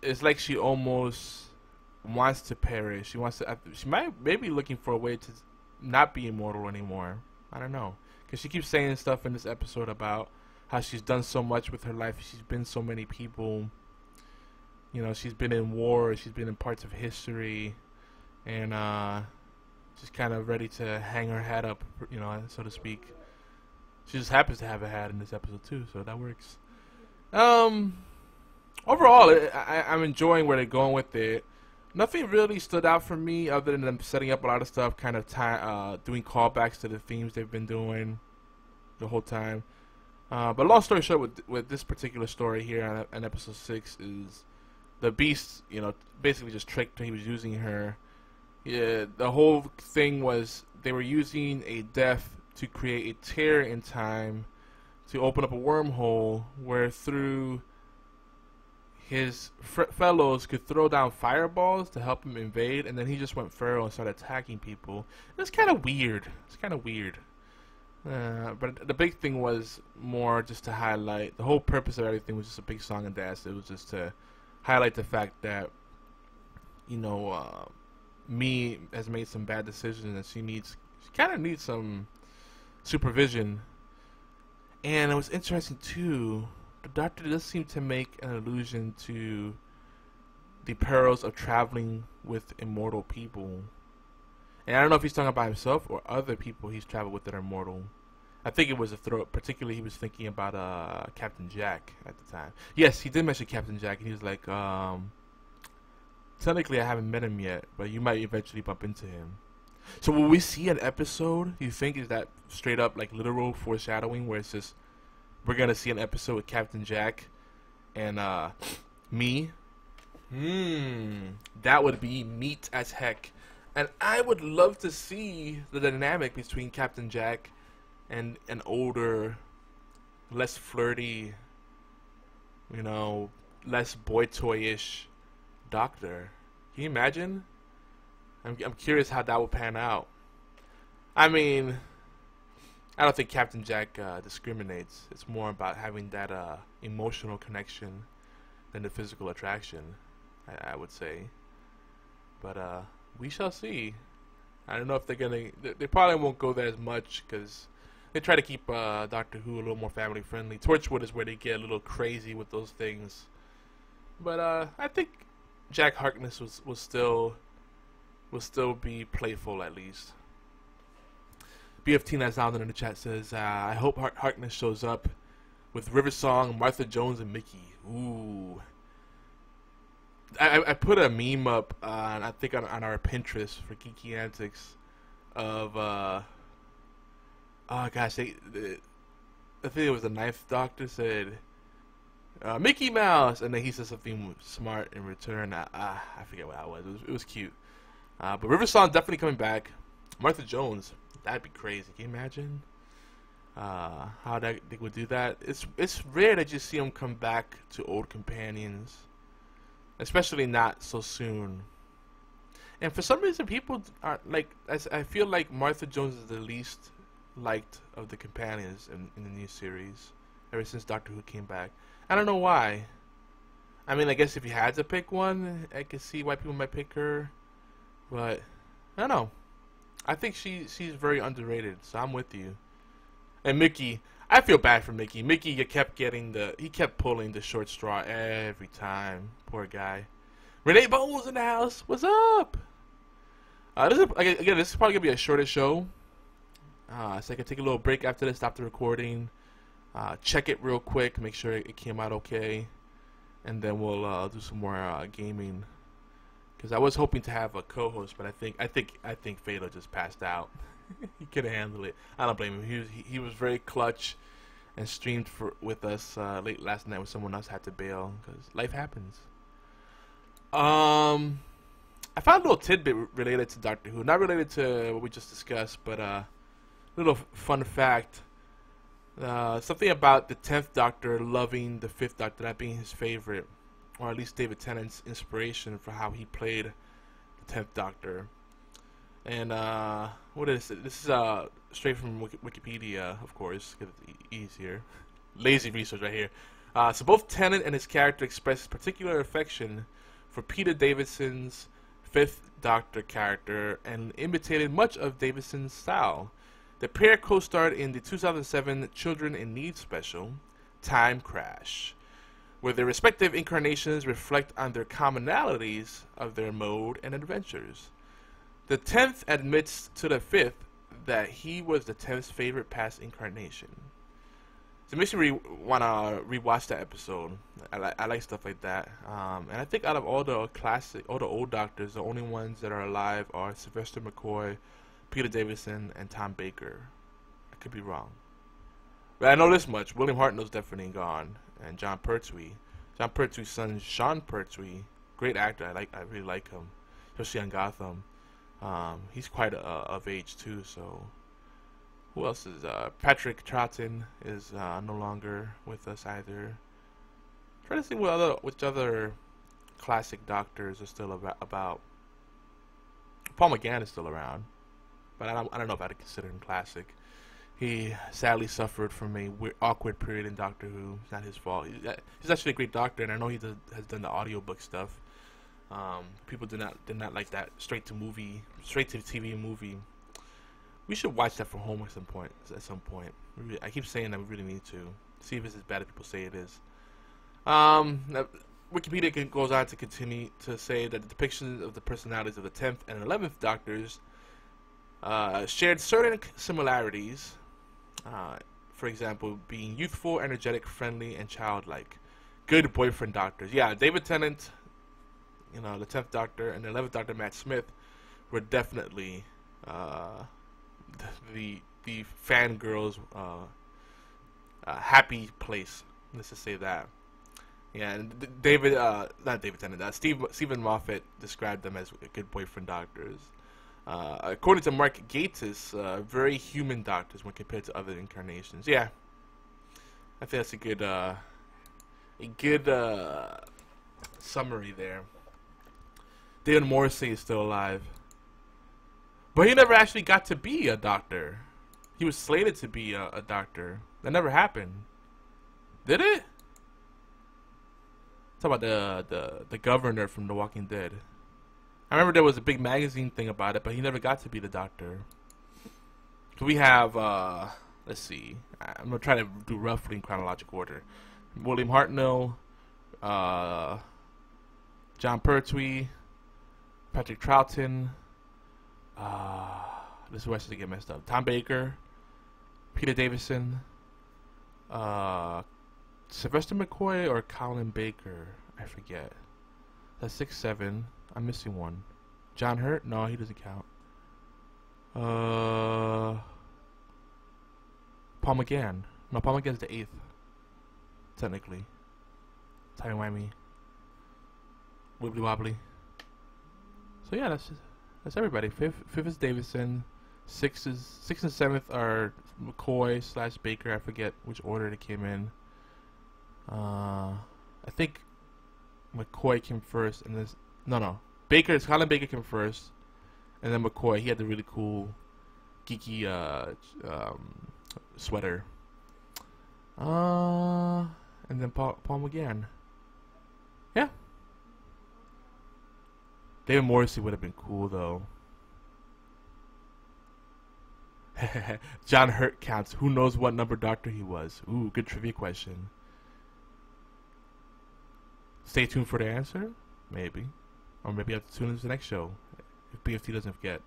It's like she almost wants to perish. She might maybe looking for a way to not be immortal anymore. I don't know, because she keeps saying stuff in this episode about how she's done so much with her life. She's been so many people. You know, she's been in war. She's been in parts of history, and she's kind of ready to hang her hat up, you know, so to speak. She just happens to have a hat in this episode too, so that works. Overall, I'm enjoying where they're going with it. Nothing really stood out for me other than them setting up a lot of stuff, kind of doing callbacks to the themes they've been doing the whole time. But long story short, with this particular story here on episode 6 is the Beast, you know, basically just tricked her. He was using her. Yeah, the whole thing was they were using a death to create a tear in time to open up a wormhole where through his fellows could throw down fireballs to help him invade, and then he just went feral and started attacking people. It's kind of weird. But the big thing was more just to highlight, the whole purpose of everything was just a big song and dance. It was just to highlight the fact that, you know, Mi has made some bad decisions and she kind of needs some supervision. And it was interesting too, the doctor does seem to make an allusion to the perils of traveling with immortal people. And I don't know if he's talking about himself or other people he's traveled with that are mortal. I think it was a throat. Particularly, he was thinking about Captain Jack at the time. Yes, he did mention Captain Jack, and he was like, technically I haven't met him yet, but you might eventually bump into him. So will we see an episode, you think, is that straight up like literal foreshadowing, where it's just, we're going to see an episode with Captain Jack and Mi? That would be neat as heck. And I would love to see the dynamic between Captain Jack and an older, less flirty, you know, less boy toy-ish doctor. Can you imagine? I'm curious how that will pan out. I mean, I don't think Captain Jack discriminates. It's more about having that emotional connection than the physical attraction, I would say. But we shall see. I don't know if they're gonna. They probably won't go there as much because they try to keep Doctor Who a little more family friendly. Torchwood is where they get a little crazy with those things. But I think Jack Harkness will still be playful at least. BFT9000 in the chat says, I hope Harkness shows up with River Song, Martha Jones, and Mickey. Ooh. I put a meme up, I think on our Pinterest for GeekyAntics of, oh gosh, I think it was the Ninth Doctor said, Mickey Mouse, and then he said something smart in return. I forget what that was. It was cute. But River Song definitely coming back. Martha Jones, that'd be crazy. Can you imagine how they would do that? It's rare that you see them come back to old companions, especially not so soon. And for some reason, people are like, I feel like Martha Jones is the least liked of the companions in the new series ever since Doctor Who came back. I don't know why. I mean, I guess if you had to pick one, I could see why people might pick her. But I don't know. I think she's very underrated, so I'm with you. And Mickey, I feel bad for Mickey. Mickey, he kept pulling the short straw every time. Poor guy. Renee Bones in the house. What's up? This is probably gonna be a shorter show. So I can take a little break after this, stop the recording, check it real quick, make sure it came out okay, and then we'll do some more gaming. Because I was hoping to have a co-host, but I think Fado just passed out. He couldn't handle it. I don't blame him. He was very clutch and streamed with us late last night when someone else had to bail because life happens. I found a little tidbit related to Doctor Who, not related to what we just discussed, but little fun fact. Something about the 10th Doctor loving the 5th Doctor, that being his favorite, or at least David Tennant's inspiration for how he played the 10th Doctor. And what is it? This is straight from Wikipedia, of course. Get it easier. Lazy research right here. So both Tennant and his character expressed particular affection for Peter Davison's Fifth Doctor character and imitated much of Davison's style. The pair co-starred in the 2007 Children in Need special, Time Crash, where their respective incarnations reflect on their commonalities of their mode and adventures. The 10th admits to the 5th that he was the 10th's favorite past incarnation. So it makes me want to rewatch that episode. I like stuff like that. And I think out of all the old Doctors, the only ones that are alive are Sylvester McCoy, Peter Davison, and Tom Baker. I could be wrong. But I know this much. William Hartnell's definitely gone. And John Pertwee. John Pertwee's son, Sean Pertwee. Great actor. I really like him. Especially on Gotham. He's quite of age too, so... Who else is Patrick Troughton is no longer with us either. Trying to see which other classic Doctors are still about. Paul McGann is still around, but I don't know if I'd consider him classic. He sadly suffered from a awkward period in Doctor Who. It's not his fault. He's actually a great Doctor, and I know he has done the audiobook stuff. People did not like that straight to TV movie. We should watch that from home at some point. I keep saying that we really need to see if it's as bad as people say it is. Wikipedia goes on to continue to say that the depictions of the personalities of the 10th and 11th Doctors shared certain similarities. For example, being youthful, energetic, friendly, and childlike. Good boyfriend Doctors. Yeah, David Tennant, the 10th Doctor, and the 11th Doctor, Matt Smith, were definitely the fangirls' happy place. Let's just say that. Yeah, and not David Tennant. Stephen Moffat described them as good boyfriend Doctors. According to Mark Gatiss, very human Doctors when compared to other incarnations. Yeah, I think that's a good summary there. David Morrissey is still alive. But he never actually got to be a Doctor. He was slated to be a Doctor. That never happened. Did it? Talk about the governor from The Walking Dead. I remember there was a big magazine thing about it, but he never got to be the Doctor. So we have, let's see. I'm going to try to do roughly in chronological order. William Hartnell, John Pertwee, Patrick Troughton, this is where I should get messed up. Tom Baker, Peter Davison, Sylvester McCoy or Colin Baker, I forget. That's 6, 7. I'm missing one. John Hurt? No, he doesn't count. Paul McGann. No, Paul McGann's the 8th. Technically. Timey-wimey. Wibbly-wobbly. So yeah, that's everybody. Fifth is Davison. 6th and 7th are McCoy / Baker. I forget which order they came in. I think McCoy came first, and then no. Colin Baker came first, and then McCoy. He had the really cool, geeky sweater. And then Paul McGann. Yeah. David Morrissey would have been cool though. John Hurt counts. Who knows what number Doctor he was? Ooh, good trivia question. Stay tuned for the answer. Maybe. Or maybe you have to tune into the next show. If BFT doesn't forget.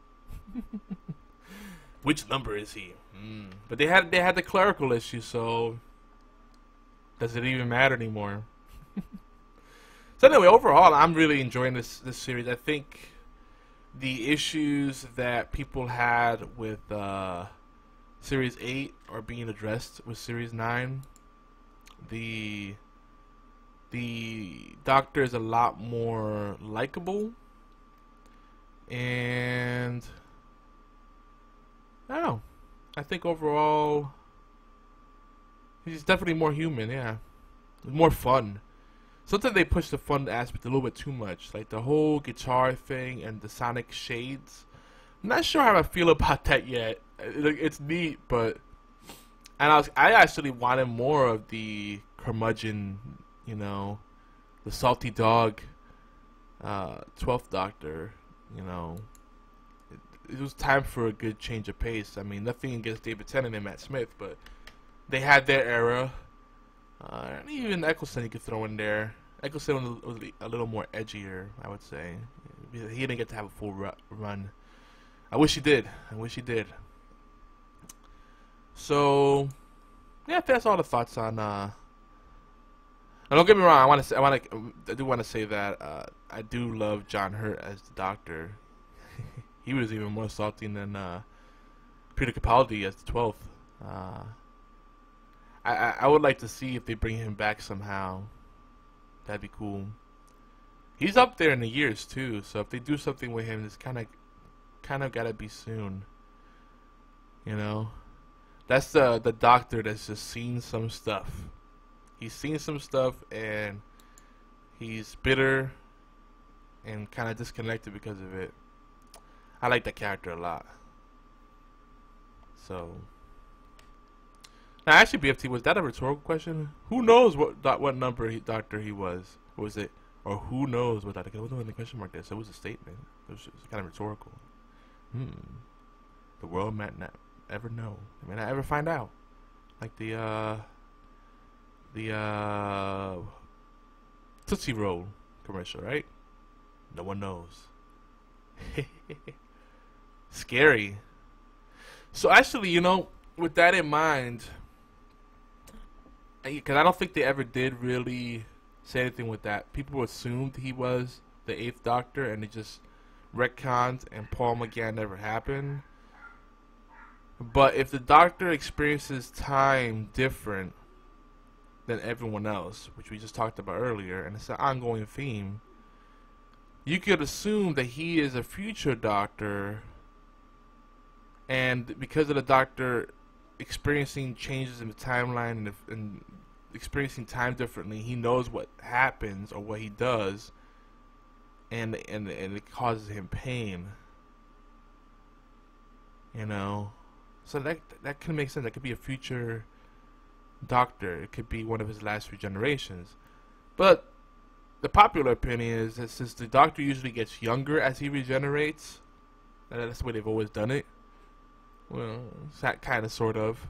Which number is he? But they had the clerical issue, so does it even matter anymore? So anyway, overall, I'm really enjoying this series. I think the issues that people had with Series 8 are being addressed with Series 9. The Doctor is a lot more likable, and I don't know. I think overall, he's definitely more human. Yeah, more fun. Sometimes they push the fun aspect a little bit too much, like the whole guitar thing and the sonic shades. Not sure how I feel about that yet. It's neat, but I actually wanted more of the curmudgeon, you know, the salty dog, 12th Doctor. You know, it was time for a good change of pace. I mean, nothing against David Tennant and Matt Smith, but they had their era. And even Eccleston you could throw in there. Eccleston was a little more edgier, I would say. He didn't get to have a full run. I wish he did. So, yeah, that's all the thoughts on. Now don't get me wrong. I do want to say that I do love John Hurt as the Doctor. He was even more salty than Peter Capaldi as the 12th. I would like to see if they bring him back somehow. That'd be cool. He's up there in the years too, so if they do something with him, it's kind of gotta be soon. You know, that's the Doctor that's just seen some stuff. He's seen some stuff and he's bitter and kind of disconnected because of it. I like that character a lot. So. Now, actually, BFT, was that a rhetorical question? Who knows what number Doctor he was? Or was it, or who knows what Doctor? It wasn't the question mark there, so it was a statement. It was kind of rhetorical. The world might not ever know. It may not ever find out. Like the Tootsie Roll commercial, right? No one knows. Scary. So actually, you know, with that in mind, because I don't think they ever did really say anything with that. People assumed he was the 8th Doctor, and they just retconned, and Paul McGann never happened. But if the Doctor experiences time different than everyone else, which we just talked about earlier, and it's an ongoing theme, you could assume that he is a future Doctor, and because of the Doctor experiencing changes in the timeline and experiencing time differently, he knows what happens or what he does, and it causes him pain. You know, so that can make sense. That could be a future Doctor. It could be one of his last regenerations. But the popular opinion is that since the Doctor usually gets younger as he regenerates, that's the way they've always done it. Well, it's that kind of, sort of.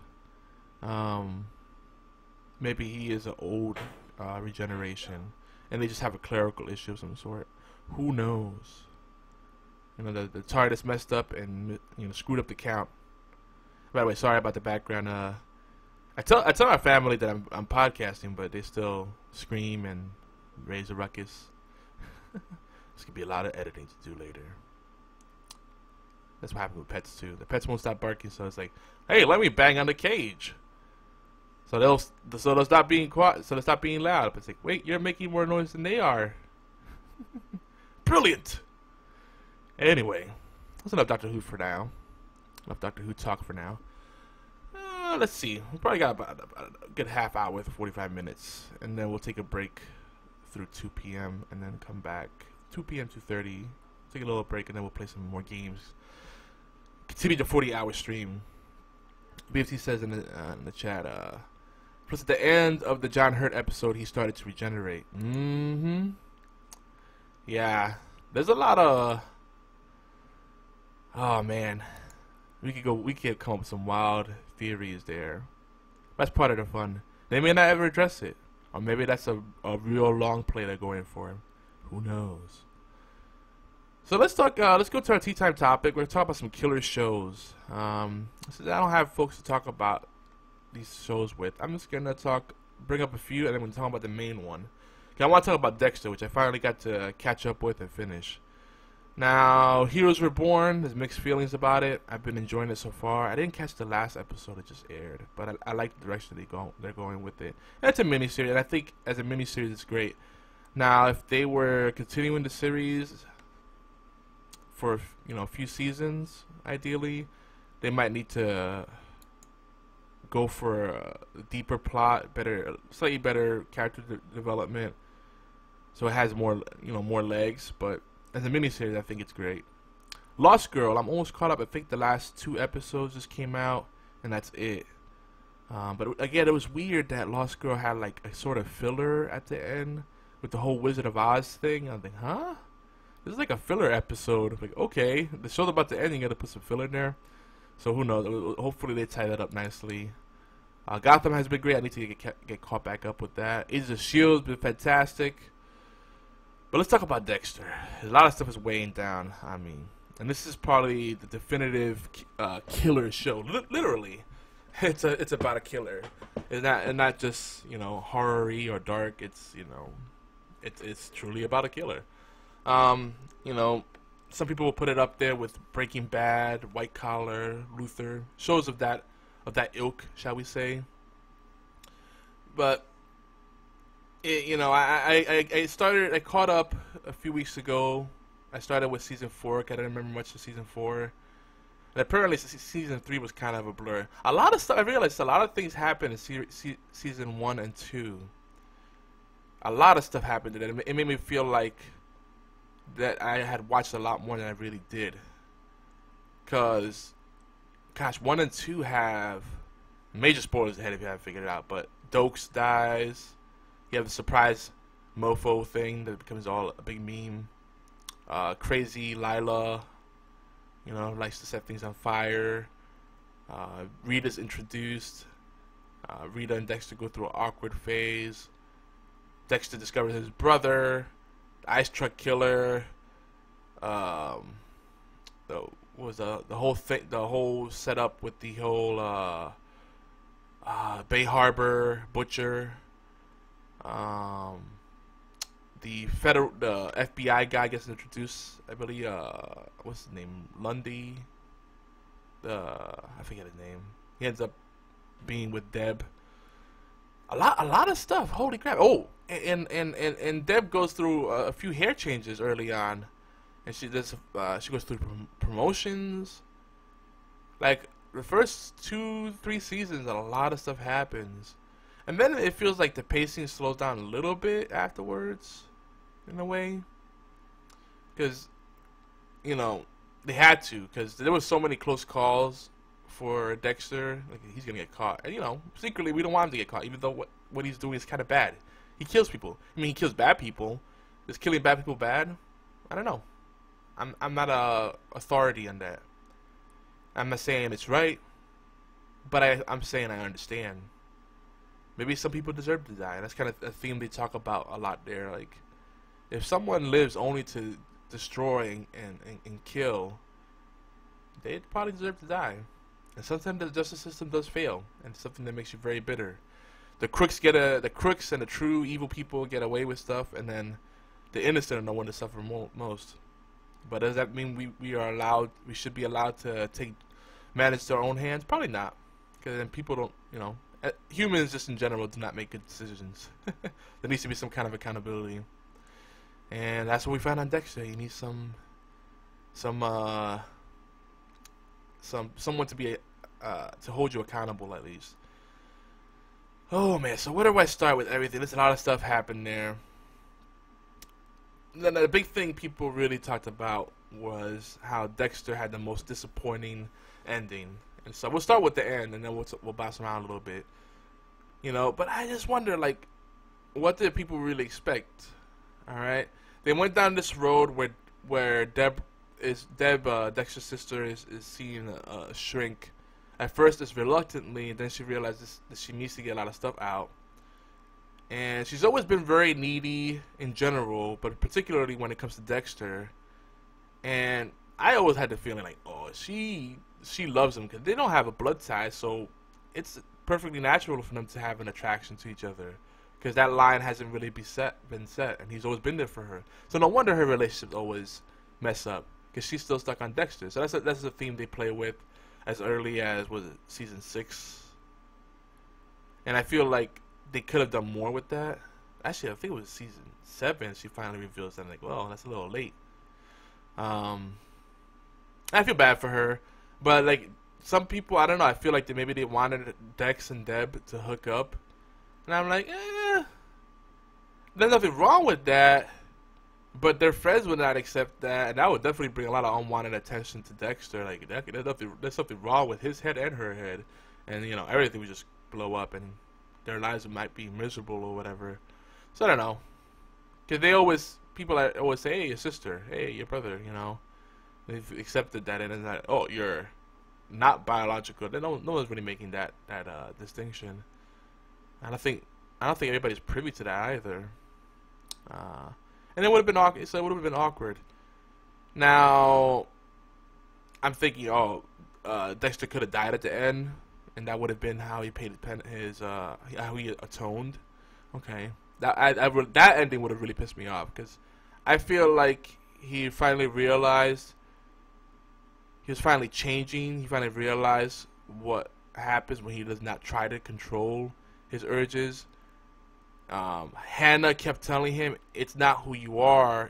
Maybe he is an old regeneration, and they just have a clerical issue of some sort. Who knows? You know, the TARDIS messed up and, you know, screwed up the count. By the way, sorry about the background. I tell my family that I'm podcasting, but they still scream and raise a ruckus. This could be a lot of editing to do later. That's what happened with pets too. The pets won't stop barking, so it's like, hey, let me bang on the cage. So they'll stop being quiet. So they'll stop being loud. But it's like, wait, you're making more noise than they are. Brilliant. Anyway, that's enough Doctor Who for now. Enough Doctor Who talk for now. Let's see. We probably got about a good half hour, 45 minutes, and then we'll take a break through 2 p.m. and then come back 2 p.m. to 2:30. Take a little break, and then we'll play some more games. Continue the 40-hour stream. BFT says in the chat, plus at the end of the John Hurt episode, he started to regenerate. Yeah, there's a lot of... Oh, man. We could come up with some wild theories there. That's part of the fun. They may not ever address it. Or maybe that's a real long play they're going for. Who knows? So let's talk. Let's go to our tea time topic. We're gonna talk about some killer shows. Since I don't have folks to talk about these shows with, I'm just gonna bring up a few, and then we're gonna talk about the main one. I want to talk about Dexter, which I finally got to catch up with and finish. Now, Heroes Reborn. There's mixed feelings about it. I've been enjoying it so far. I didn't catch the last episode; it just aired, but I like the direction they're going with it. And it's a miniseries, and I think as a miniseries, it's great. Now, if they were continuing the series for a few seasons, ideally, they might need to go for a deeper plot, slightly better character development, so it has more legs. But as a miniseries, I think it's great. Lost Girl, I'm almost caught up. I think the last 2 episodes just came out, and that's it. But again, it was weird that Lost Girl had like a sort of filler at the end with the whole Wizard of Oz thing. I think, huh? This is like a filler episode. Like, okay, the show's about to end. You got to put some filler in there. So who knows? Hopefully they tie that up nicely. Gotham has been great. I need to get caught back up with that. Agents of Shield's been fantastic. But let's talk about Dexter. A lot of stuff is weighing down. I mean, and this is probably the definitive killer show. Literally. It's about a killer. It's not just, you know, horror-y or dark. It's, you know, it's truly about a killer. You know, some people will put it up there with Breaking Bad, White Collar, Luther, shows of that ilk, shall we say? But you know, I caught up a few weeks ago. I started with season 4. I didn't remember much of season 4. And apparently season 3 was kind of a blur. A lot of stuff, I realized a lot of things happened in season 1 and 2. A lot of stuff happened in it. It made me feel like that I had watched a lot more than I really did. Because, gosh, 1 and 2 have major spoilers ahead if you haven't figured it out. But Dokes dies. You have the surprise mofo thing that becomes all a big meme. Crazy Lila, you know, likes to set things on fire. Rita's introduced. Rita and Dexter go through an awkward phase. Dexter discovers his brother, the ice truck killer. What was the whole thing? The whole setup with the whole Bay Harbor butcher. The FBI guy gets introduced. I believe, what's his name? Lundy. I forget his name. He ends up being with Deb. A lot of stuff. Holy crap! Oh, and Deb goes through a few hair changes early on, and she goes through promotions. Like the first 2-3 seasons, a lot of stuff happens, and then it feels like the pacing slows down a little bit afterwards. In a way, because you know they had to, because there was so many close calls for Dexter. Like, he's gonna get caught, and you know, secretly we don't want him to get caught, even though what he's doing is kind of bad. He kills people. I mean, he kills bad people. Is killing bad people bad? I don't know. I'm not a authority on that. I'm not saying it's right, but I'm saying I understand. Maybe some people deserve to die. That's kind of a theme they talk about a lot there. Like, if someone lives only to destroy and kill, they probably deserve to die. And sometimes the justice system does fail, and it's something that makes you very bitter. The crooks and the true evil people get away with stuff, and then the innocent are the one to suffer most. But does that mean we should be allowed to take matters to our own hands? Probably not, because then people don't, you know, humans just in general do not make good decisions. There needs to be some kind of accountability. And that's what we found on Dexter. You need someone to be to hold you accountable at least. Oh man, so where do I start with everything? There's a lot of stuff happened there. Then the big thing people really talked about was how Dexter had the most disappointing ending. And so we'll start with the end, and then we'll bounce around a little bit. You know, but I just wonder, like, what did people really expect? All right. They went down this road where Dexter's sister is seeing a shrink. At first, it's reluctantly, and then she realizes that she needs to get a lot of stuff out. And she's always been very needy in general, but particularly when it comes to Dexter. And I always had the feeling like, oh, she loves him, because they don't have a blood tie, so it's perfectly natural for them to have an attraction to each other. Because that line hasn't really been set, and he's always been there for her. So no wonder her relationships always mess up, because she's still stuck on Dexter. So that's a theme they play with as early as, was it, season 6? And I feel like they could have done more with that. Actually, I think it was season 7 she finally reveals that. I'm like, well, that's a little late. I feel bad for her, but like some people, I don't know, I feel like maybe they wanted Dex and Deb to hook up. And I'm like, there's nothing wrong with that, but their friends would not accept that, and that would definitely bring a lot of unwanted attention to Dexter. Like, there's something wrong with his head and her head, and you know, everything would just blow up, and their lives might be miserable or whatever. So I don't know, because people always say, hey, your sister, hey, your brother, you know, they've accepted that, and it's like, oh, you're not biological. No one's really making that distinction. I don't think everybody's privy to that either. And it would have been awkward. So it would have been awkward. Now, I'm thinking, Dexter could have died at the end, and that would have been how he paid how he atoned. Okay, that ending would have really pissed me off, because I feel like he finally realized he was finally changing. He finally realized what happens when he does not try to control his urges. Hannah kept telling him, it's not who you are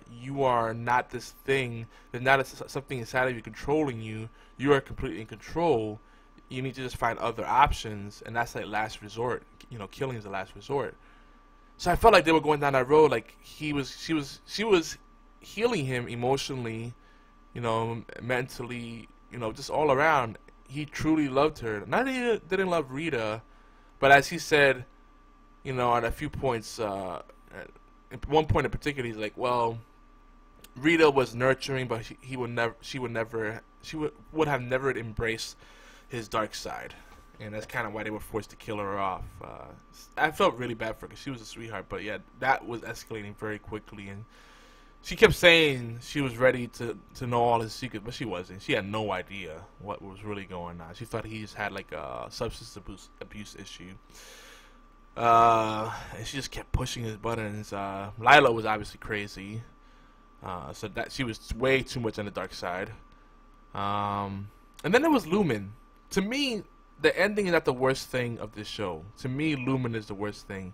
not this thing, there's not something inside of you controlling you, you are completely in control, you need to just find other options, and that's like last resort, you know, killing is the last resort. So I felt like they were going down that road, like she was healing him emotionally, you know, mentally, you know, just all around. He truly loved her. Not that he didn't love Rita, but as he said, you know, at a few points, at one point in particular, he's like, well, Rita was nurturing, but she would have never embraced his dark side, and that's kind of why they were forced to kill her off. I felt really bad for her, because she was a sweetheart, but yeah, that was escalating very quickly, and she kept saying she was ready to know all his secrets, but she wasn't. She had no idea what was really going on. She thought he just had like a substance abuse issue. And she just kept pushing his buttons. Lila was obviously crazy, so that she was way too much on the dark side. And then there was Lumen. To me, the ending is not the worst thing of this show. To me, Lumen is the worst thing,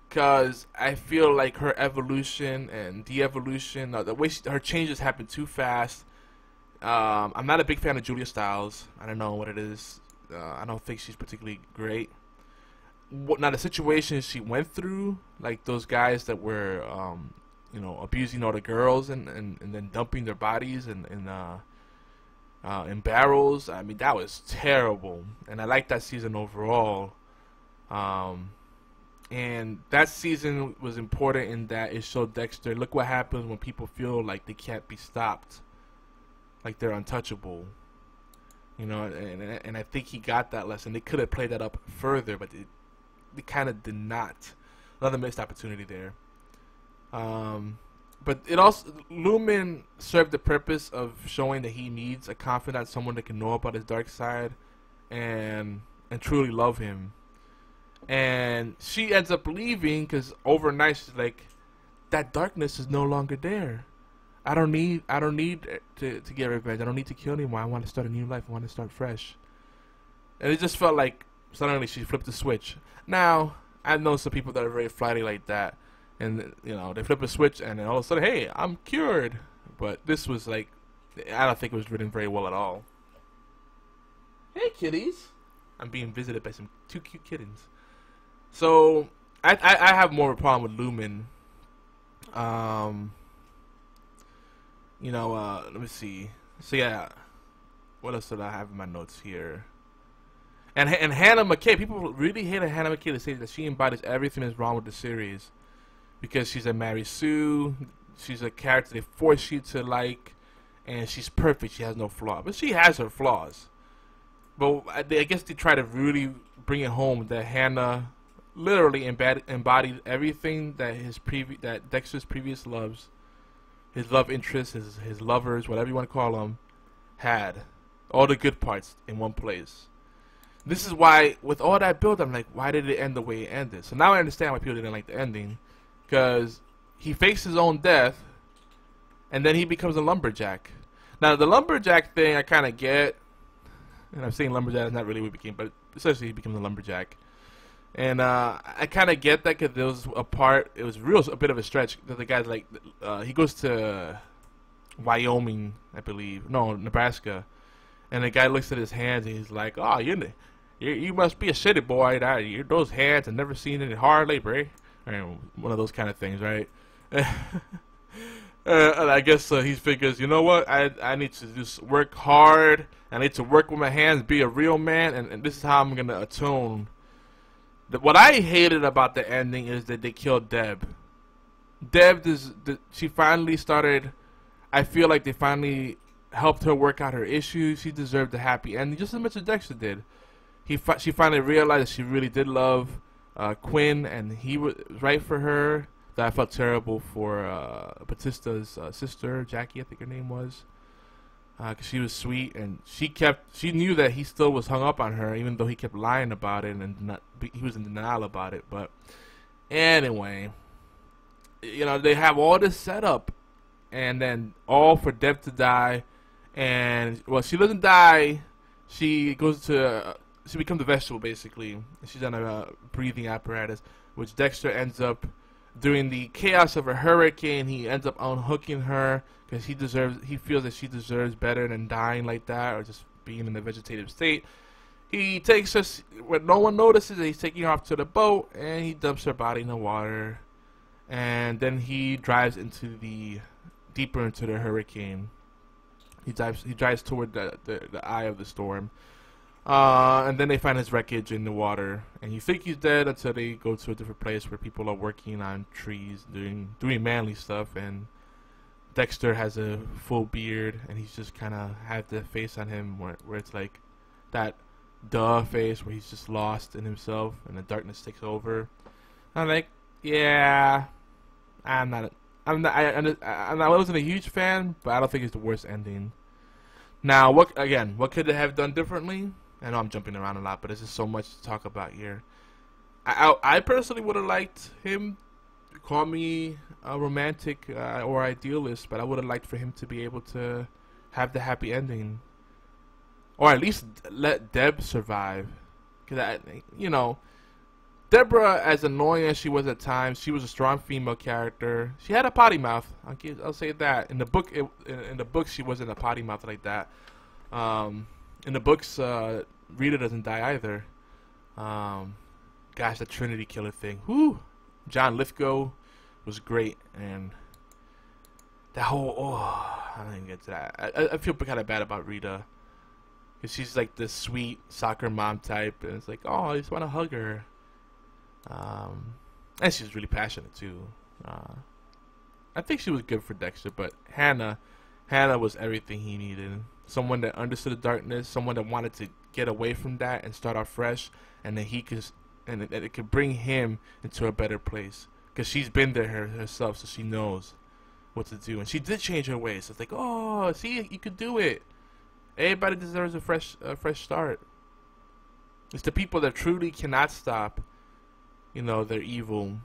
because I feel like her evolution and de-evolution, the way her changes happen too fast. I'm not a big fan of Julia Stiles. I don't know what it is. I don't think she's particularly great. Now the situations she went through, like those guys that were, you know, abusing all the girls and then dumping their bodies in barrels. I mean, that was terrible, and I liked that season overall. And that season was important in that it showed Dexter, look what happens when people feel like they can't be stopped, like they're untouchable. You know, and I think he got that lesson. They could have played that up further, but they kind of did not. Another missed opportunity there. But it also, Lumen served the purpose of showing that he needs a confidant, someone that can know about his dark side and truly love him. And she ends up leaving because overnight she's like, that darkness is no longer there. I don't need to get revenge. I don't need to kill anyone. I want to start a new life. I want to start fresh. And it just felt like suddenly she flipped the switch. Now, I've known some people that are very flighty like that, and you know, they flip a switch and then all of a sudden, hey, I'm cured. But this was like, I don't think it was written very well at all. Hey, kitties. I'm being visited by some 2 cute kittens. So I have more of a problem with Lumen. You know, let me see. So yeah, what else did I have in my notes here? And Hannah McKay, people really hated Hannah McKay to say that she embodies everything that's wrong with the series, because she's a Mary Sue, she's a character they force you to like, and she's perfect. She has no flaw, but she has her flaws. But I guess they try to really bring it home that Hannah literally embodied everything that that Dexter's previous loves, his love interests, his lovers, whatever you want to call them, had all the good parts in one place. This is why, with all that build, I'm like, why did it end the way it ended? So now I understand why people didn't like the ending, because he fakes his own death, and then he becomes a lumberjack. Now the lumberjack thing I kind of get, and I'm saying lumberjack is not really what he became, but essentially he becomes a lumberjack. And I kind of get that, because there was a part, it was a bit of a stretch, that the guy's like, he goes to Wyoming, I believe, no, Nebraska, and the guy looks at his hands and he's like, oh, you must be a city boy, those hands, I've never seen any hard labor, eh? Or one of those kind of things, right? And I guess he figures, you know what? I need to just work hard. I need to work with my hands, be a real man, and this is how I'm gonna atone. What I hated about the ending is that they killed Deb. She finally started. I feel like they finally helped her work out her issues. She deserved a happy ending, just as much as Dexter did. She finally realized that she really did love Quinn, and he was right for her. That I felt terrible for Batista's sister, Jackie, I think her name was, because she was sweet, and she knew that he still was hung up on her, even though he kept lying about it and he was in denial about it. But anyway, you know, they have all this setup, and then all for Deb to die, and well, she doesn't die. She goes to she becomes a vegetable basically. She's on a breathing apparatus, which Dexter ends up. During the chaos of a hurricane, he ends up unhooking her because he feels that she deserves better than dying like that or just being in a vegetative state. He takes her when no one notices. He's taking her off to the boat and he dumps her body in the water, and then he drives deeper into the hurricane. He drives toward the eye of the storm. And then they find his wreckage in the water, and you think he's dead until they go to a different place where people are working on trees, doing manly stuff, and Dexter has a full beard, and he's just kind of had the face on him where it's like that duh face where he's just lost in himself, and the darkness takes over. I'm like, yeah, I wasn't a huge fan, but I don't think it's the worst ending. Now, what could they have done differently? I know I'm jumping around a lot, but there's just so much to talk about here. I personally would have liked him, call me a romantic or idealist, but I would have liked for him to be able to have the happy ending. Or at least let Deb survive. Because, Deborah, as annoying as she was at times, she was a strong female character. She had a potty mouth. I'll say that. In the book, in the books, she wasn't a potty mouth like that. In the books, Rita doesn't die either. Gosh, the Trinity Killer thing. Whoo! John Lithgow was great, and that whole I don't even get to that. I feel kind of bad about Rita, because she's like this sweet soccer mom type, and it's like, oh, I just want to hug her. And she was really passionate too. I think she was good for Dexter, but Hannah was everything he needed. Someone that understood the darkness, someone that wanted to get away from that and start off fresh, and that it could bring him into a better place. Because she's been there herself, so she knows what to do. And she did change her ways. So it's like, oh, see, you could do it. Everybody deserves a fresh start. It's the people that truly cannot stop, their evil.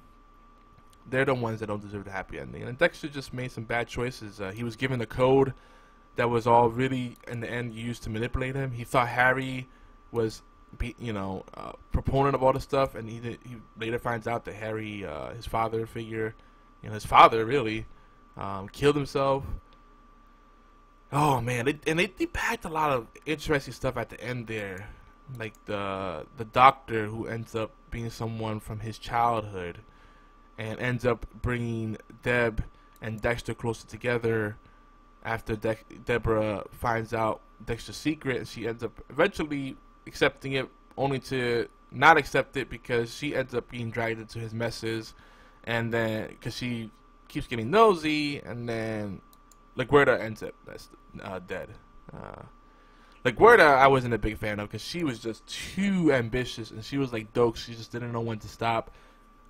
They're the ones that don't deserve the happy ending. And Dexter just made some bad choices. He was given a code that was all really, in the end, used to manipulate him. He thought Harry was, proponent of all this stuff, and he later finds out that Harry, his father figure, his father really, killed himself. Oh man, they packed a lot of interesting stuff at the end there, like the doctor who ends up being someone from his childhood, and ends up bringing Deb and Dexter closer together. After Deborah finds out Dexter's secret, and she ends up eventually accepting it, only to not accept it because she ends up being dragged into his messes, and then because she keeps getting nosy, and then LaGuerta ends up dead. LaGuerta I wasn't a big fan of because she was just too ambitious, and she was like Doak. She just didn't know when to stop.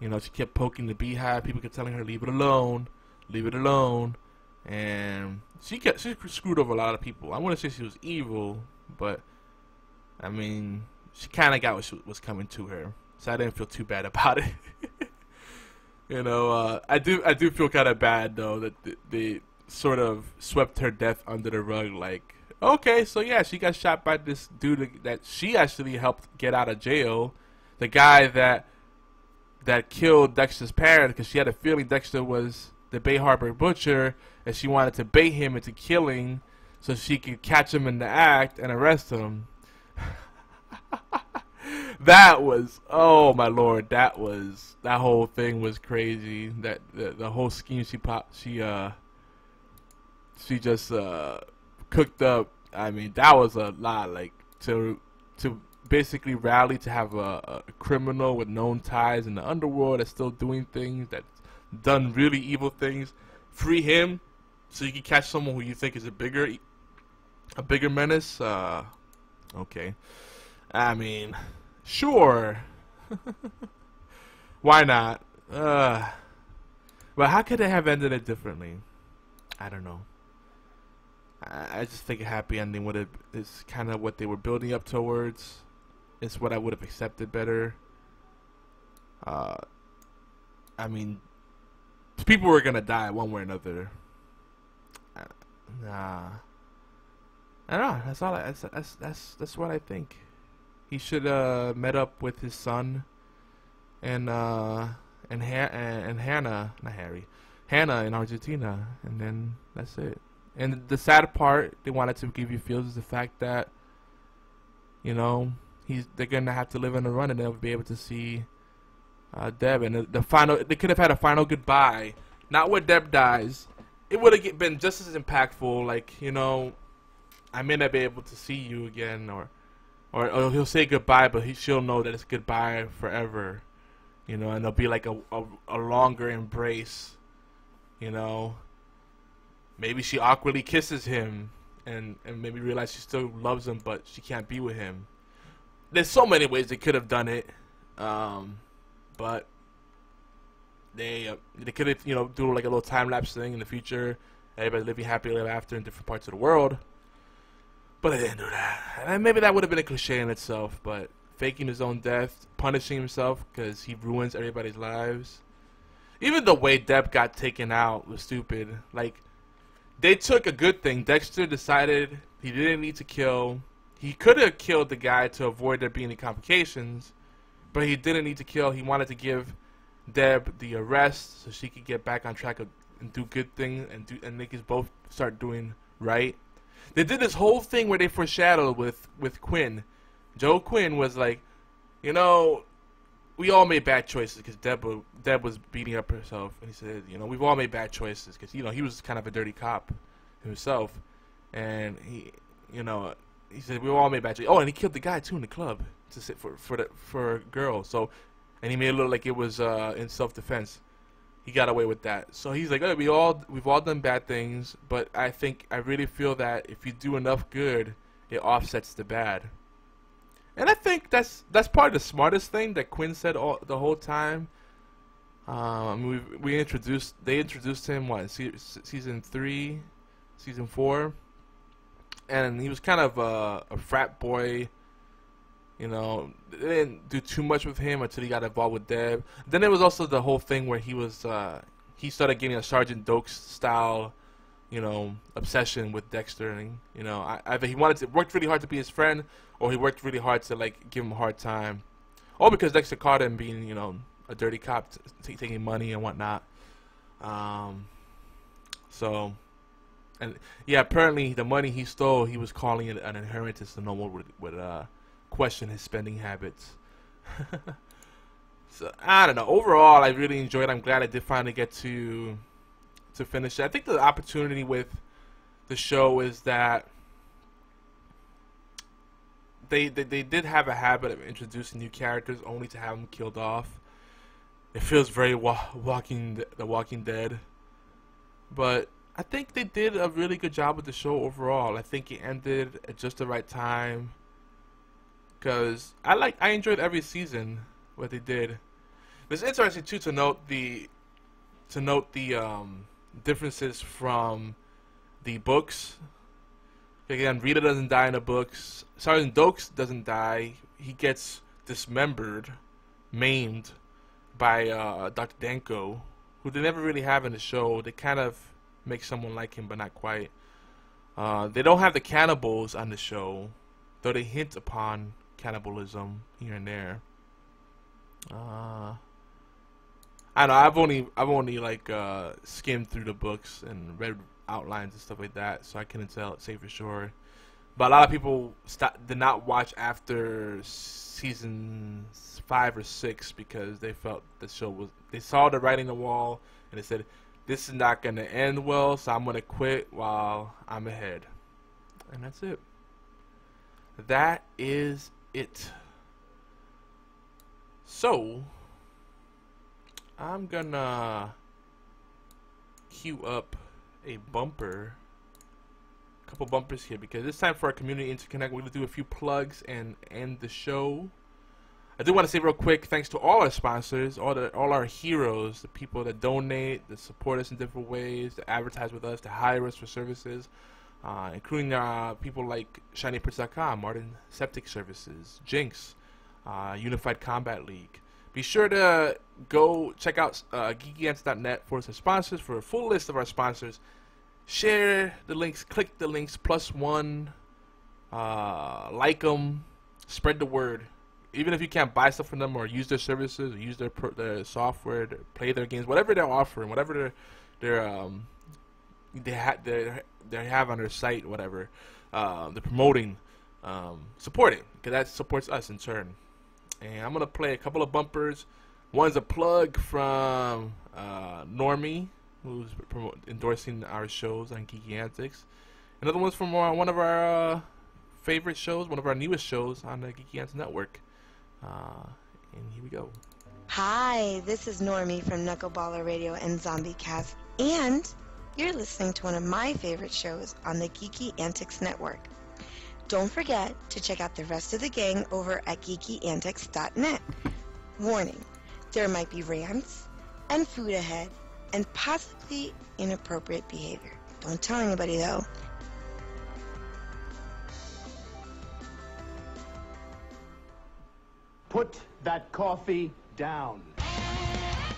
She kept poking the beehive. People kept telling her, leave it alone, leave it alone. And she screwed over a lot of people. I wouldn't say she was evil, but I mean, she kind of got what was coming to her, so I didn't feel too bad about it. I do feel kind of bad though that they sort of swept her death under the rug. Like, okay, so yeah, she got shot by this dude that she actually helped get out of jail, the guy that killed Dexter's parents, because she had a feeling Dexter was the Bay Harbor butcher, and she wanted to bait him into killing so she could catch him in the act and arrest him. That was, oh my lord, that whole thing was crazy. That the whole scheme she just cooked up. I mean, that was a lot. Like to basically rally to have a criminal with known ties in the underworld that's still doing things, that's done really evil things. Free him so you can catch someone who you think is a bigger menace. Okay. I mean, sure. Why not? But how could they have ended it differently? I don't know. I just think a happy ending would have is kind of what they were building up towards. It's what I would have accepted better. I mean, people were gonna die one way or another. Nah, I don't know. That's all. That's what I think. He should met up with his son and Hannah, not Harry, Hannah in Argentina, and then that's it. And the sad part they wanted to give you feels is the fact that, you know, they're gonna have to live on the run and they'll be able to see Deb, and the final, they could have had a final goodbye, not where Deb dies. It would have been just as impactful, like, you know, I may not be able to see you again, or he'll say goodbye, but she'll know that it's goodbye forever, you know, and there'll be like a longer embrace, you know. Maybe she awkwardly kisses him and maybe realize she still loves him, but she can't be with him. There's so many ways they could have done it, but they could have, you know, do like a little time lapse thing in the future. Everybody living happily ever after in different parts of the world. But they didn't do that. And maybe that would have been a cliche in itself, but faking his own death, punishing himself because he ruins everybody's lives. Even the way Deb got taken out was stupid. Like, they took a good thing. Dexter decided he didn't need to kill. He could have killed the guy to avoid there being any complications, but he didn't need to kill. He wanted to give Deb the arrest so she could get back on track and do good things and make us both start doing right. They did this whole thing where they foreshadowed with Quinn. Joe Quinn was like, you know, we all made bad choices because Deb was beating up herself, and he said, you know, we've all made bad choices because, you know, he was kind of a dirty cop himself, and he said we all made bad choices. Oh, and he killed the guy too in the club to sit for a girl. So, and he made it look like it was in self-defense. He got away with that. So he's like, oh, we've all done bad things, but I really feel that if you do enough good, it offsets the bad. And I think that's probably the smartest thing that Quinn said the whole time. They introduced him season 3, season 4, and he was kind of a frat boy. You know, they didn't do too much with him until he got involved with Deb. Then there was also the whole thing where he started getting a Sergeant Dokes style, you know, obsession with Dexter, and you know, either he worked really hard to be his friend, or he worked really hard to like give him a hard time, all because Dexter caught him being, you know, a dirty cop, taking money and whatnot. So, and yeah, apparently the money he stole, he was calling it an inheritance, so no one would question his spending habits. So I don't know. Overall, I really enjoyed it. I'm glad I did finally get to finish it. I think the opportunity with the show is that they did have a habit of introducing new characters only to have them killed off. It feels very The Walking Dead, but I think they did a really good job with the show overall. I think it ended at just the right time, because I enjoyed every season what they did. It's interesting too to note the differences from the books. Again, Rita doesn't die in the books. Sergeant Dokes doesn't die. He gets dismembered, maimed by Dr. Danko, who they never really have in the show. They kind of make someone like him, but not quite. They don't have the cannibals on the show, though they hint upon cannibalism here and there. I don't know. I've only like skimmed through the books and read outlines and stuff like that, so I couldn't say for sure. But a lot of people did not watch after season 5 or 6 because they felt the show was. They saw the writing on the wall and they said this is not going to end well, so I'm going to quit while I'm ahead. And that's it. That is it. So, I'm going to queue up a bumper. Couple bumpers here because it's time for our community interconnect. We're going to do a few plugs and end the show. I do want to say real quick, thanks to all our sponsors, all our heroes, the people that donate, that support us in different ways, that advertise with us, that hire us for services, including people like ShinyPrince.com, Martin Septic Services, Jinx, Unified Combat League. Be sure to go check out GeekyAntics.net for some sponsors, for a full list of our sponsors. Share the links, click the links, +1, like them, spread the word. Even if you can't buy stuff from them or use their services or use their software to play their games, whatever they're offering, whatever they have on their site, whatever they're promoting, support it, because that supports us in turn. And I'm gonna play a couple of bumpers. One's a plug from Normie, who's endorsing our shows on Geeky Antics. Another one's from one of our favorite shows, one of our newest shows on the Geeky Antics Network. And here we go. Hi, this is Normie from Knuckleballer Radio and Zombie Cast, and you're listening to one of my favorite shows on the Geeky Antics Network. Don't forget to check out the rest of the gang over at GeekyAntics.net. Warning, there might be rants and food ahead and possibly inappropriate behavior. Don't tell anybody though. Put that coffee down.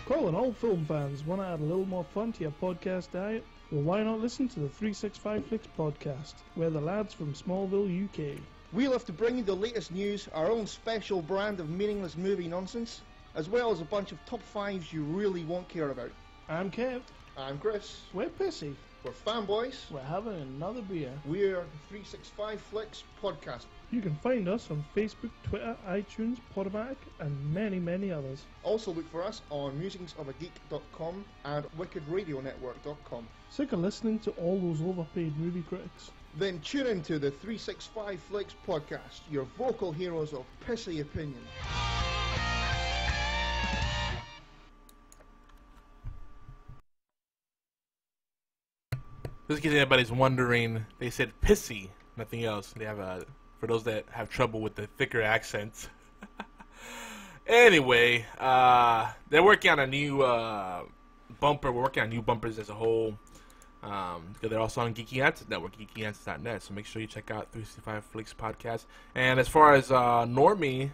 Calling all film fans, want to add a little more fun to your podcast diet? Well, why not listen to the 365 Flicks podcast, where the lads from Smallville, UK. We love to bring you the latest news, our own special brand of meaningless movie nonsense, as well as a bunch of top 5s you really won't care about. I'm Kev. I'm Chris. We're Pissy. We're fanboys. We're having another beer. We're the 365 Flicks podcast. You can find us on Facebook, Twitter, iTunes, Podomatic, and many, many others. Also look for us on musingsofageek.com and wickedradionetwork.com. Sick of listening to all those overpaid movie critics? Then tune into the 365 Flicks podcast, your vocal heroes of pissy opinion. Just in case anybody's wondering, they said pissy, nothing else. They have for those that have trouble with the thicker accents. Anyway, they're working on a new bumper. We're working on new bumpers as a whole. Because they're also on Geeky Antics Network, GeekyAntics.net. So make sure you check out 365 Flicks podcast. And as far as Normie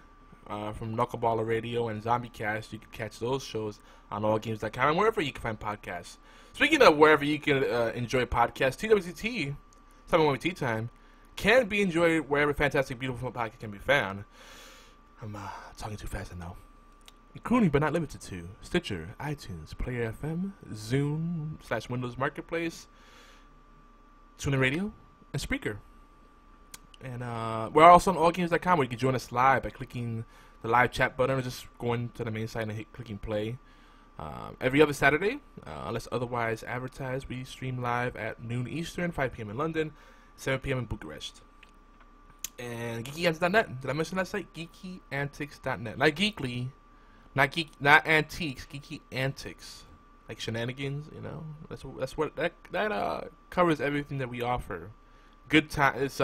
from Knuckleballer Radio and Zombie Cast, you can catch those shows on allgames.com and wherever you can find podcasts. Speaking of wherever you can enjoy podcasts, TWT, Time When We Tea Time, can be enjoyed wherever fantastic, beautiful podcasts can be found. I'm talking too fast, I know. Including but not limited to Stitcher, iTunes, Player FM, Zoom/Windows Marketplace, TuneIn Radio, and Spreaker. And we're also on allgames.com, where you can join us live by clicking the live chat button or just going to the main site and clicking play. Every other Saturday, unless otherwise advertised, we stream live at noon Eastern, 5 p.m. in London, 7 p.m. in Bucharest. And GeekyAntics.net. Did I mention that site? GeekyAntics.net. Not Geekly, not antiques. Geeky Antics, like shenanigans. You know, that's what that covers everything that we offer. Good time. It's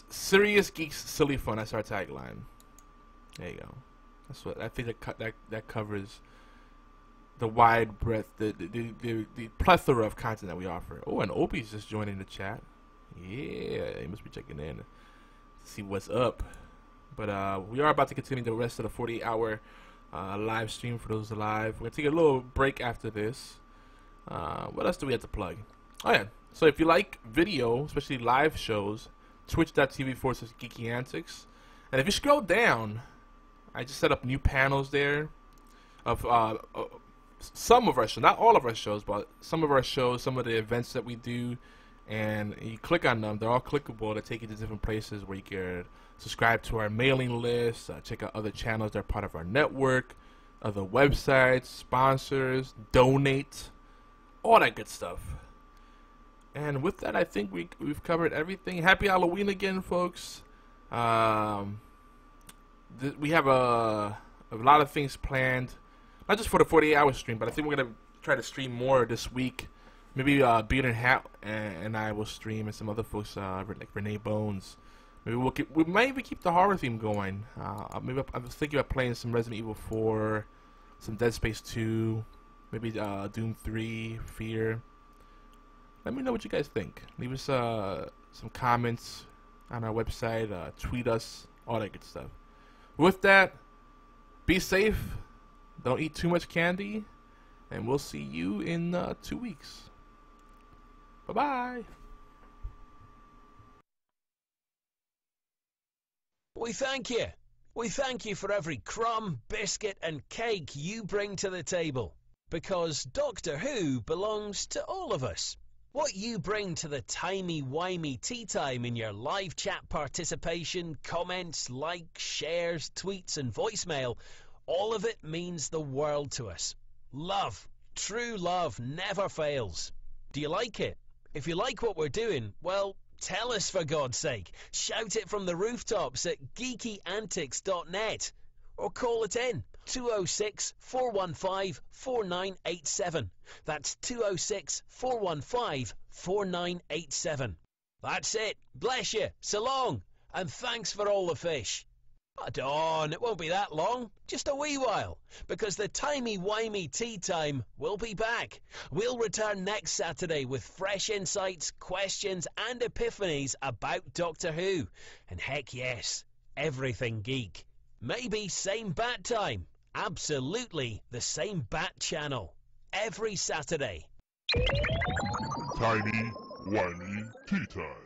serious geeks, silly fun. That's our tagline. There you go. That's what I think that covers the wide breadth, the plethora of content that we offer. Oh, and Opie's just joining the chat. Yeah, he must be checking in to see what's up. But we are about to continue the rest of the 48-hour live stream for those alive. We're going to take a little break after this. What else do we have to plug? Oh, yeah. So if you like video, especially live shows, twitch.tv/Geeky Antics. And if you scroll down, I just set up new panels there of some of our shows, not all of our shows, but some of our shows, some of the events that we do. And you click on them, they're all clickable to take you to different places where you can subscribe to our mailing list, check out other channels that are part of our network, other websites, sponsors, donate, all that good stuff. And with that, I think we've covered everything. Happy Halloween again, folks. We have a lot of things planned, not just for the 48-hour stream, but I think we're going to try to stream more this week. Maybe Beard and Hat and I will stream, and some other folks like Renee Bones. Maybe we might even keep the horror theme going. Maybe I'm thinking about playing some Resident Evil 4, some Dead Space 2, maybe Doom 3, Fear. Let me know what you guys think. Leave us some comments on our website, tweet us, all that good stuff. With that, be safe, don't eat too much candy, and we'll see you in 2 weeks. Bye-bye. We thank you. We thank you for every crumb, biscuit and cake you bring to the table. Because Doctor Who belongs to all of us. What you bring to the timey-wimey tea time in your live chat participation, comments, likes, shares, tweets and voicemail, all of it means the world to us. Love, true love, never fails. Do you like it? If you like what we're doing, well, tell us for God's sake. Shout it from the rooftops at GeekyAntics.net or call it in 206-415-4987. That's 206-415-4987. That's it. Bless you. So long. And thanks for all the fish. Hold on, it won't be that long, just a wee while, because the timey-wimey tea time will be back. We'll return next Saturday with fresh insights, questions and epiphanies about Doctor Who. And heck yes, everything geek. Maybe same bat time, absolutely the same bat channel. Every Saturday. Timey-wimey tea time.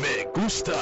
Me gusta.